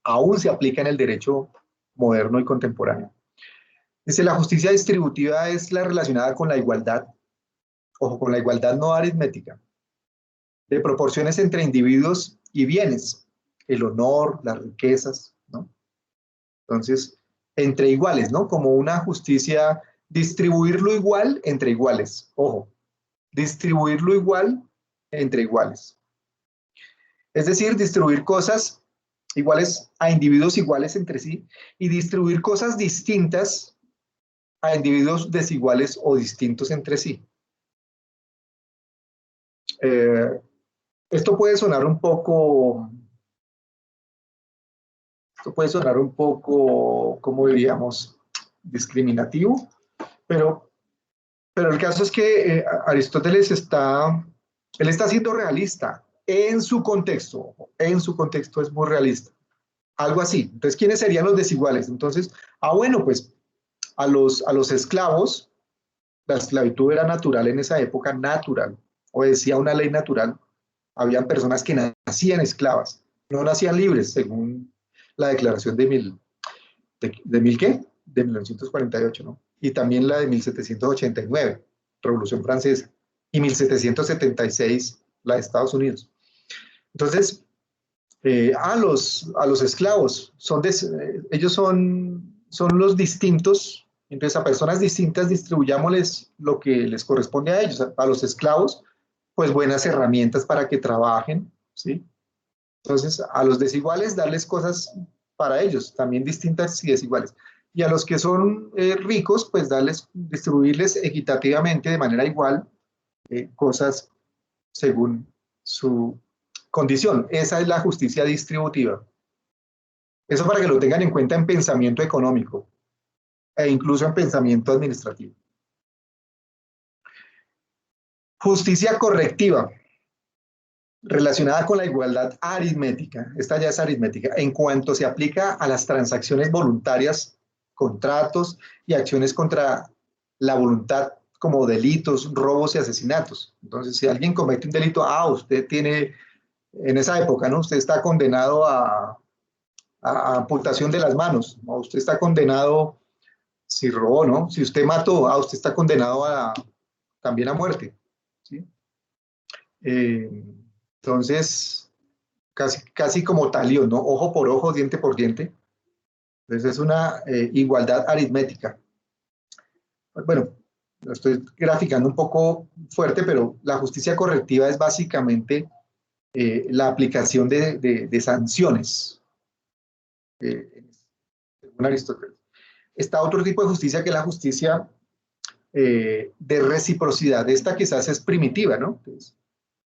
B: aún se aplica en el derecho moderno y contemporáneo. Dice, la justicia distributiva es la relacionada con la igualdad, ojo, con la igualdad no aritmética, de proporciones entre individuos y bienes, el honor, las riquezas, ¿no? Entonces, entre iguales, ¿no? Como una justicia, distribuirlo igual entre iguales, ojo, distribuirlo igual entre iguales. Es decir, distribuir cosas iguales a individuos iguales entre sí y distribuir cosas distintas a individuos desiguales o distintos entre sí. Esto puede sonar un poco, ¿cómo diríamos? Discriminativo, pero el caso es que Aristóteles él está siendo realista en su contexto es muy realista. Algo así. Entonces, ¿quiénes serían los desiguales? Entonces, bueno, pues a los esclavos, la esclavitud era natural en esa época, natural, obedecía una ley natural. Habían personas que nacían esclavas, no nacían libres, según la declaración de mil ¿qué? De 1948, ¿no? Y también la de 1789, Revolución Francesa, y 1776, la de Estados Unidos. Entonces, a los esclavos, ellos son los distintos, entonces a personas distintas distribuyámosles lo que les corresponde a ellos. A los esclavos, pues buenas herramientas para que trabajen, ¿sí? Entonces, a los desiguales, darles cosas para ellos, también distintas y desiguales. Y a los que son ricos, pues distribuirles equitativamente, de manera igual, cosas según su condición. Esa es la justicia distributiva. Eso para que lo tengan en cuenta en pensamiento económico e incluso en pensamiento administrativo. Justicia correctiva, relacionada con la igualdad aritmética. Esta ya es aritmética, en cuanto se aplica a las transacciones voluntarias, contratos y acciones contra la voluntad, como delitos, robos y asesinatos. Entonces, si alguien comete un delito, usted tiene, en esa época, ¿no? Usted está condenado a amputación de las manos, o usted está condenado, si robó, ¿no? Si usted mató, usted está condenado también a muerte, ¿sí? Entonces, casi como Talión, ¿no? Ojo por ojo, diente por diente. Entonces es una igualdad aritmética. Bueno, lo estoy graficando un poco fuerte, pero la justicia correctiva es básicamente la aplicación de sanciones, según Aristóteles. Está otro tipo de justicia que es la justicia de reciprocidad. Esta quizás es primitiva, ¿no? Entonces,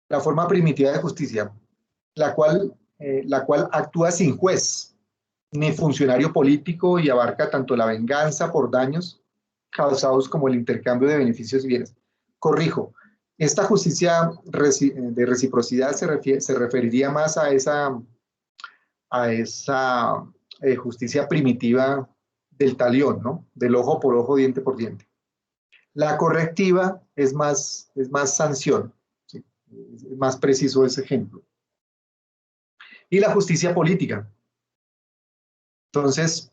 B: la forma primitiva de justicia, la cual actúa sin juez ni funcionario político y abarca tanto la venganza por daños causados como el intercambio de beneficios y bienes. Corrijo, esta justicia de reciprocidad se referiría más a esa justicia primitiva del talión, ¿no? Del ojo por ojo, diente por diente. La correctiva es más sanción, ¿sí? Es más preciso ese ejemplo. Y la justicia política. Entonces,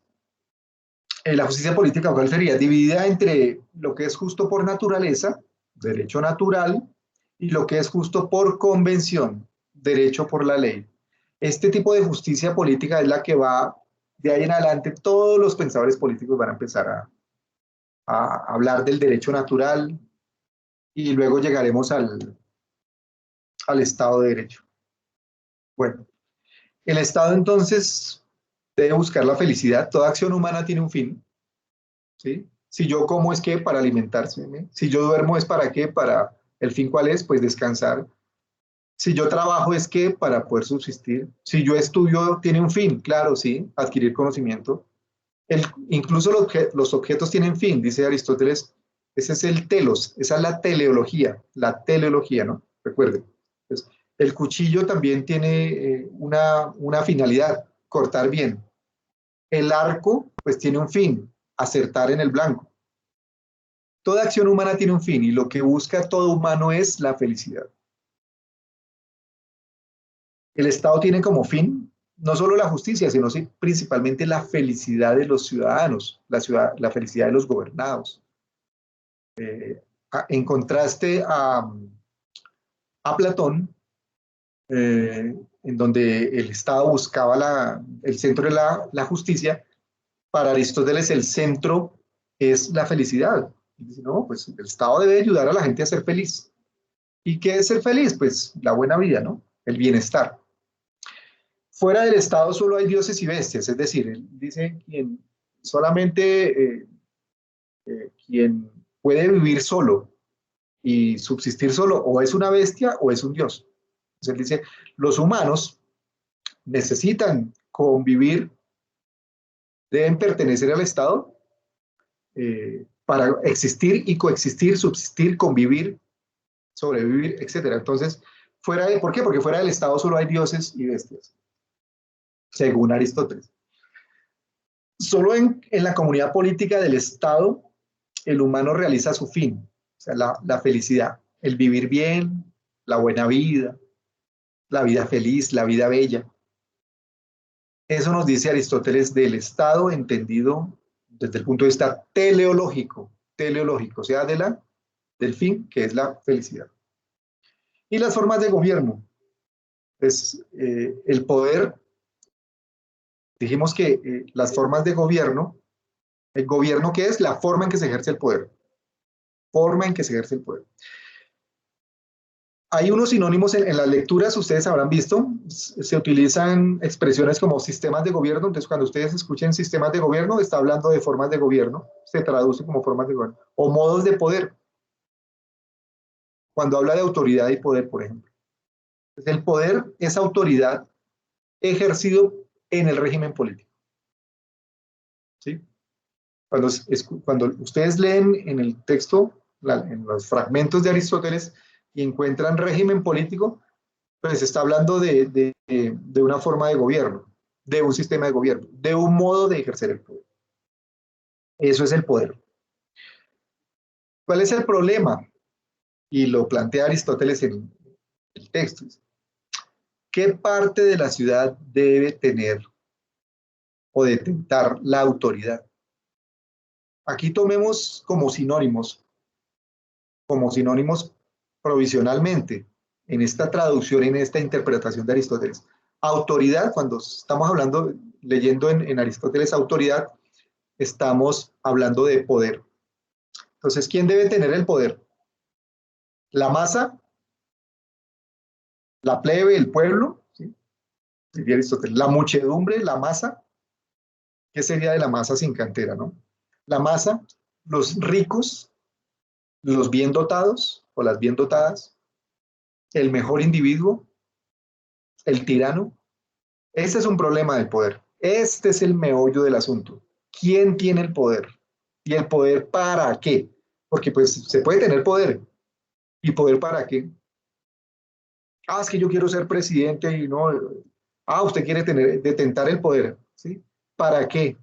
B: la justicia política, ¿cuál sería? Dividida entre lo que es justo por naturaleza, derecho natural, y lo que es justo por convención, derecho por la ley. Este tipo de justicia política es la que va, de ahí en adelante, todos los pensadores políticos van a empezar a hablar del derecho natural, y luego llegaremos al Estado de Derecho. Bueno, el Estado entonces debe buscar la felicidad. Toda acción humana tiene un fin, ¿sí? Si yo como es que para alimentarse, ¿sí? Si yo duermo es para qué, para el fin cuál es, pues descansar. Si yo trabajo es que para poder subsistir. Si yo estudio tiene un fin, claro, sí, adquirir conocimiento. Incluso los objetos tienen fin, dice Aristóteles. Ese es el telos, esa es la teleología, ¿no? Recuerden. Entonces, el cuchillo también tiene una finalidad, cortar bien. El arco, pues tiene un fin, acertar en el blanco. Toda acción humana tiene un fin y lo que busca todo humano es la felicidad. El Estado tiene como fin no solo la justicia, sino principalmente la felicidad de los ciudadanos, la felicidad de los gobernados. En contraste a Platón, en donde el Estado buscaba el centro de la justicia, para Aristóteles el centro es la felicidad. Y dice, no, pues el Estado debe ayudar a la gente a ser feliz. ¿Y qué es ser feliz? Pues la buena vida, ¿no? El bienestar. Fuera del Estado solo hay dioses y bestias, es decir, él dice solamente quien puede vivir solo y subsistir solo o es una bestia o es un dios. Entonces él dice, los humanos necesitan convivir, deben pertenecer al Estado para existir y coexistir, subsistir, convivir, sobrevivir, etc. Entonces, ¿por qué? Porque fuera del Estado solo hay dioses y bestias, según Aristóteles. Solo en la comunidad política del Estado el humano realiza su fin, o sea, la felicidad, el vivir bien, la buena vida, la vida feliz, la vida bella. Eso nos dice Aristóteles del Estado entendido desde el punto de vista teleológico, o sea, del fin, que es la felicidad. Y las formas de gobierno. Pues, el poder, dijimos que las formas de gobierno, el gobierno que es la forma en que se ejerce el poder. Forma en que se ejerce el poder. Hay unos sinónimos en las lecturas, ustedes habrán visto, se utilizan expresiones como sistemas de gobierno, entonces cuando ustedes escuchen sistemas de gobierno, está hablando de formas de gobierno, se traduce como formas de gobierno, o modos de poder, cuando habla de autoridad y poder, por ejemplo. Entonces, el poder es autoridad ejercido en el régimen político. ¿Sí? Cuando ustedes leen en el texto, en los fragmentos de Aristóteles, y encuentran régimen político, pues está hablando de una forma de gobierno, de un sistema de gobierno, de un modo de ejercer el poder. Eso es el poder. ¿Cuál es el problema? Y lo plantea Aristóteles en el texto. ¿Qué parte de la ciudad debe tener o detentar la autoridad? Aquí tomemos como sinónimos provisionalmente, en esta traducción, en esta interpretación de Aristóteles. Autoridad, cuando estamos hablando, leyendo en Aristóteles autoridad, estamos hablando de poder. Entonces, ¿quién debe tener el poder? ¿La masa? ¿La plebe, el pueblo? ¿Sí? Diría Aristóteles. ¿La muchedumbre, la masa? ¿Qué sería de la masa sin cantera, no? La masa, los ricos, los bien dotados o las bien dotadas, el mejor individuo, el tirano. Ese es un problema del poder. Este es el meollo del asunto. ¿Quién tiene el poder? ¿Y el poder para qué? Porque pues se puede tener poder. ¿Y poder para qué? Ah, es que yo quiero ser presidente y no. Ah, usted quiere detentar el poder, ¿sí? ¿Para qué?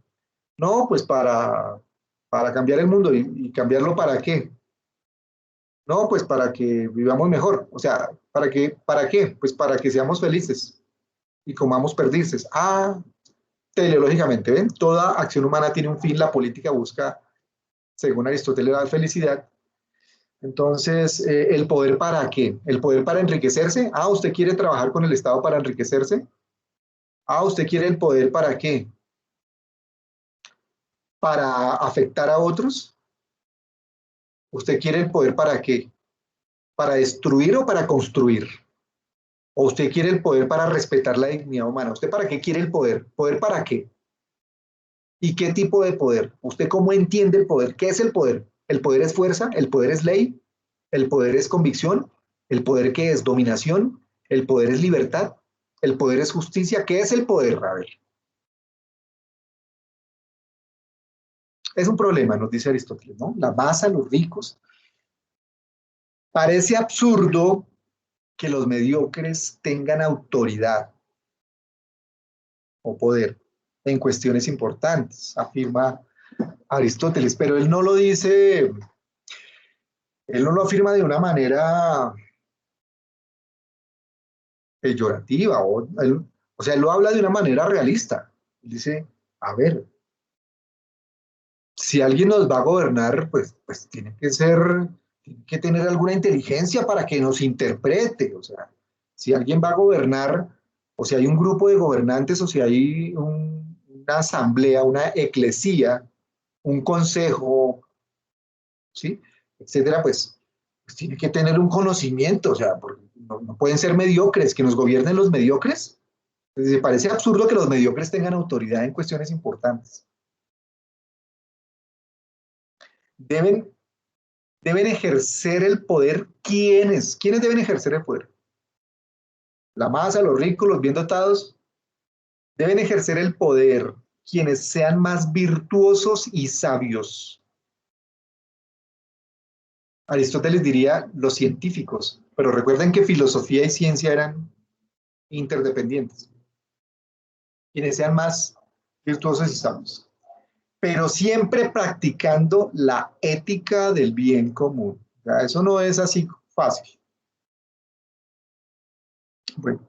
B: No, pues para cambiar el mundo. ¿Y cambiarlo para qué? No, pues para que vivamos mejor. O sea, ¿para qué? ¿Para qué? Pues para que seamos felices y comamos perdices. Ah, teleológicamente, ¿ven? Toda acción humana tiene un fin, la política busca, según Aristóteles, la felicidad. Entonces, ¿el poder para qué? ¿El poder para enriquecerse? Ah, ¿usted quiere trabajar con el Estado para enriquecerse? Ah, ¿usted quiere el poder para qué? ¿Para afectar a otros? ¿Usted quiere el poder para qué? ¿Para destruir o para construir? ¿O usted quiere el poder para respetar la dignidad humana? ¿Usted para qué quiere el poder? ¿Poder para qué? ¿Y qué tipo de poder? ¿Usted cómo entiende el poder? ¿Qué es el poder? ¿El poder es fuerza? ¿El poder es ley? ¿El poder es convicción? ¿El poder qué es? ¿Dominación? ¿El poder es libertad? ¿El poder es justicia? ¿Qué es el poder? A ver. Es un problema, nos dice Aristóteles, ¿no? La masa, los ricos. Parece absurdo que los mediocres tengan autoridad o poder en cuestiones importantes, afirma Aristóteles, pero él no lo dice, él no lo afirma de una manera peyorativa, o sea, él lo habla de una manera realista. Dice, a ver, si alguien nos va a gobernar, pues tiene que tener alguna inteligencia para que nos interprete. O sea, si alguien va a gobernar, o si hay un grupo de gobernantes, o si hay una asamblea, una eclesía, un consejo, ¿sí? Etcétera, pues tiene que tener un conocimiento, o sea, porque no pueden ser mediocres, que nos gobiernen los mediocres. Entonces, me parece absurdo que los mediocres tengan autoridad en cuestiones importantes. Deben deben ejercer el poder. ¿Quiénes? ¿Quiénes deben ejercer el poder? La masa, los ricos, los bien dotados. Deben ejercer el poder quienes sean más virtuosos y sabios. Aristóteles diría los científicos, pero recuerden que filosofía y ciencia eran interdependientes. Quienes sean más virtuosos y sabios. Pero siempre practicando la ética del bien común. O sea, eso no es así fácil. Bueno,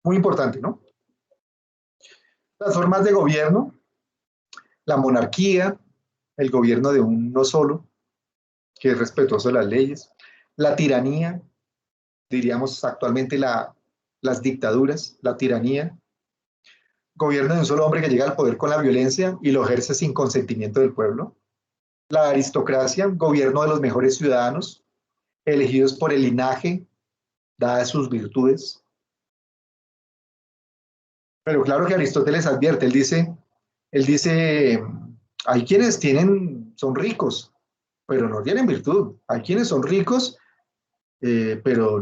B: muy importante, ¿no? Las formas de gobierno, la monarquía, el gobierno de uno solo, que es respetuoso de las leyes, la tiranía, diríamos actualmente las dictaduras, la tiranía, gobierno de un solo hombre que llega al poder con la violencia y lo ejerce sin consentimiento del pueblo, la aristocracia, gobierno de los mejores ciudadanos, elegidos por el linaje, dadas sus virtudes. Pero claro que Aristóteles advierte, él dice, hay quienes son ricos, pero no tienen virtud. Hay quienes son ricos, pero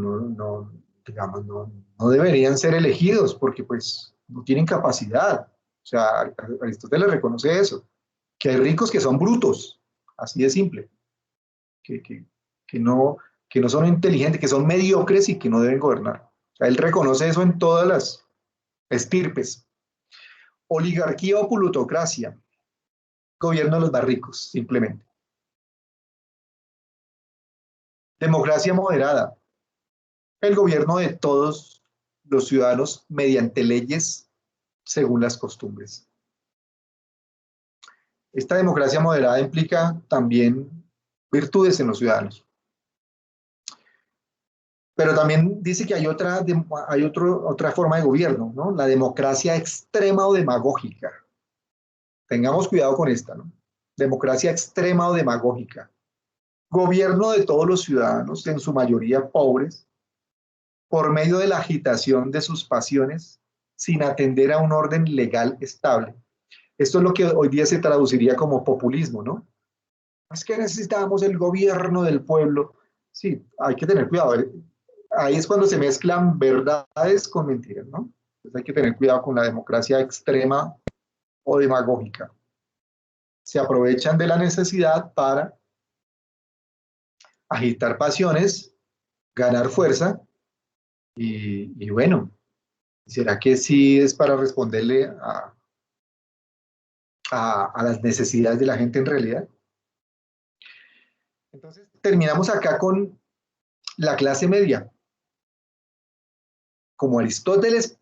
B: digamos, no deberían ser elegidos porque pues no tienen capacidad. O sea, Aristóteles reconoce eso, que hay ricos que son brutos, así de simple, que, que, que no, que no son inteligentes, que son mediocres y que no deben gobernar. O sea, él reconoce eso en todas las estirpes. Oligarquía o plutocracia, gobierno de los más ricos, simplemente. Democracia moderada, el gobierno de todos los ciudadanos mediante leyes según las costumbres. Esta democracia moderada implica también virtudes en los ciudadanos. Pero también dice que hay otra forma de gobierno, ¿no? La democracia extrema o demagógica. Tengamos cuidado con esta, ¿no? Democracia extrema o demagógica. Gobierno de todos los ciudadanos, en su mayoría pobres, por medio de la agitación de sus pasiones, sin atender a un orden legal estable. Esto es lo que hoy día se traduciría como populismo, ¿no? Es que necesitamos el gobierno del pueblo. Sí, hay que tener cuidado. Ahí es cuando se mezclan verdades con mentiras, ¿no? Entonces hay que tener cuidado con la democracia extrema o demagógica. Se aprovechan de la necesidad para agitar pasiones, ganar fuerza y bueno, ¿será que sí es para responderle a las necesidades de la gente en realidad? Entonces, terminamos acá con la clase media. Como Aristóteles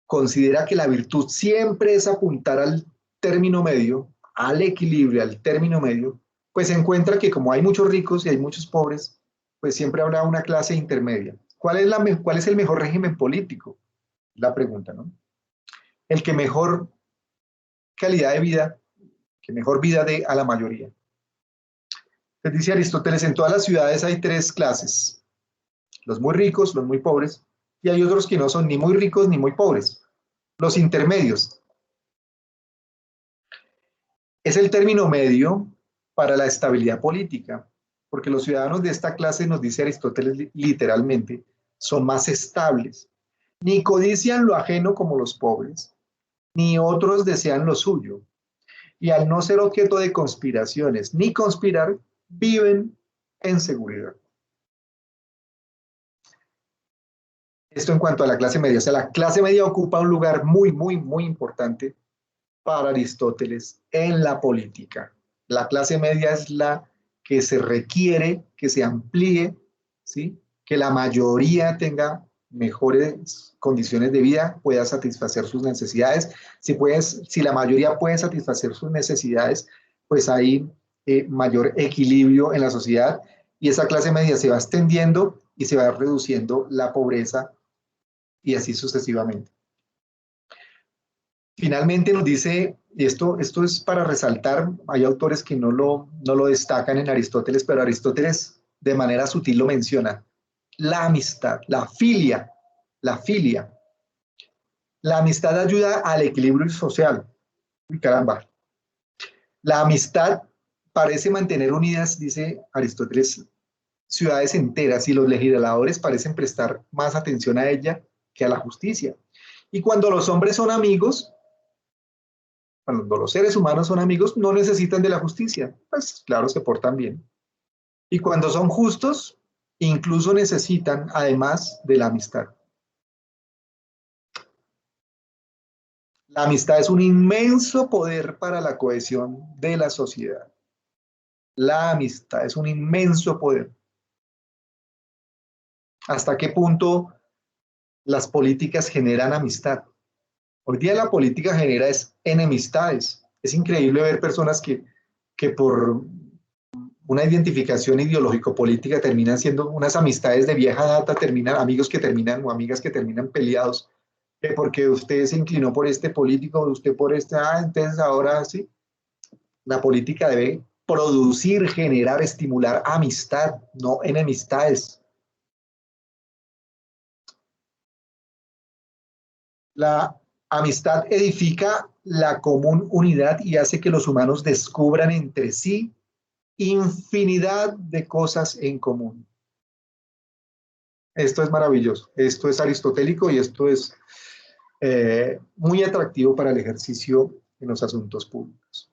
B: considera que la virtud siempre es apuntar al término medio, al equilibrio, al término medio, pues se encuentra que como hay muchos ricos y hay muchos pobres, pues siempre habrá una clase intermedia. ¿Cuál es el mejor régimen político? La pregunta, ¿no? El que mejor calidad de vida, que mejor vida dé a la mayoría. Les dice Aristóteles, en todas las ciudades hay tres clases. los muy ricos, los muy pobres, y hay otros que no son ni muy ricos ni muy pobres, los intermedios. Es el término medio para la estabilidad política, porque los ciudadanos de esta clase, nos dice Aristóteles literalmente, son más estables. Ni codician lo ajeno como los pobres, ni otros desean lo suyo. Y al no ser objeto de conspiraciones ni conspirar, viven en seguridad. Esto en cuanto a la clase media. O sea, la clase media ocupa un lugar muy, muy, muy importante para Aristóteles en la política. La clase media es la que se requiere que se amplíe, ¿sí? Que la mayoría tenga mejores condiciones de vida, pueda satisfacer sus necesidades. Si la mayoría puede satisfacer sus necesidades, pues hay mayor equilibrio en la sociedad y esa clase media se va extendiendo y se va reduciendo la pobreza y así sucesivamente. Finalmente nos dice, y esto es para resaltar, hay autores que no lo destacan en Aristóteles, pero Aristóteles de manera sutil lo menciona, la amistad, la filia, la filia. La amistad ayuda al equilibrio social. Uy, caramba. La amistad parece mantener unidas, dice Aristóteles, ciudades enteras y los legisladores parecen prestar más atención a ella que a la justicia. Y cuando los hombres son amigos, cuando los seres humanos son amigos, no necesitan de la justicia. Pues claro, se portan bien. Y cuando son justos, incluso necesitan además de la amistad. La amistad es un inmenso poder para la cohesión de la sociedad. La amistad es un inmenso poder. ¿Hasta qué punto las políticas generan amistad? Hoy día la política genera enemistades. Es increíble ver personas que por una identificación ideológico-política terminan siendo unas amistades de vieja data, terminan amigos que terminan o amigas que terminan peleados, porque usted se inclinó por este político, usted por este, entonces ahora sí. La política debe producir, generar, estimular amistad, no enemistades. La amistad edifica la común unidad y hace que los humanos descubran entre sí infinidad de cosas en común. Esto es maravilloso, esto es aristotélico y esto es muy atractivo para el ejercicio en los asuntos públicos.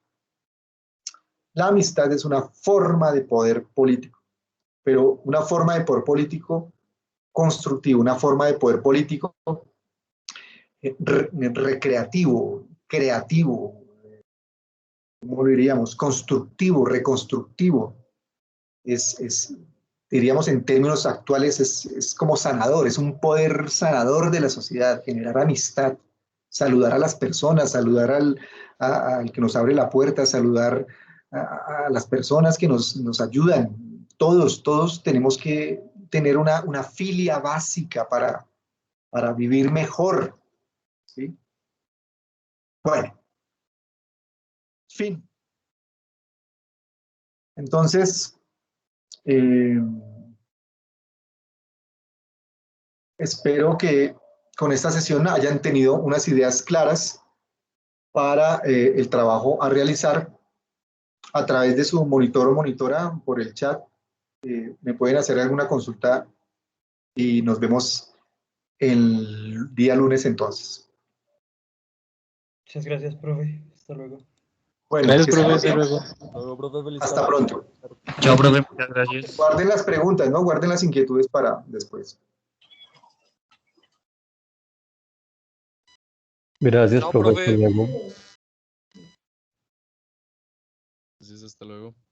B: La amistad es una forma de poder político, pero una forma de poder político constructivo, una forma de poder político recreativo, creativo, ¿cómo lo diríamos? Constructivo, reconstructivo. Diríamos en términos actuales, es como sanador, es un poder sanador de la sociedad, generar amistad, saludar a las personas, saludar al que nos abre la puerta, saludar a las personas que nos ayudan. Todos tenemos que tener una filia básica para vivir mejor, ¿sí? Bueno, fin. Entonces, espero que con esta sesión hayan tenido unas ideas claras para el trabajo a realizar a través de su monitor o monitora por el chat. Me pueden hacer alguna consulta y nos vemos el día lunes entonces.
C: Muchas gracias, profe. Hasta luego.
B: Bueno,
E: Gracias,
B: que
E: profe.
B: estén
E: Hasta
B: bien.
E: luego.
G: Luego, profe, feliz
B: Hasta
G: tarde.
B: pronto.
E: Chao, profe. Muchas gracias.
B: Guarden las preguntas, ¿no? Guarden las inquietudes para después.
E: Gracias,
G: Chao,
E: profe. Hasta
G: profe.
E: luego.
G: Gracias, hasta luego.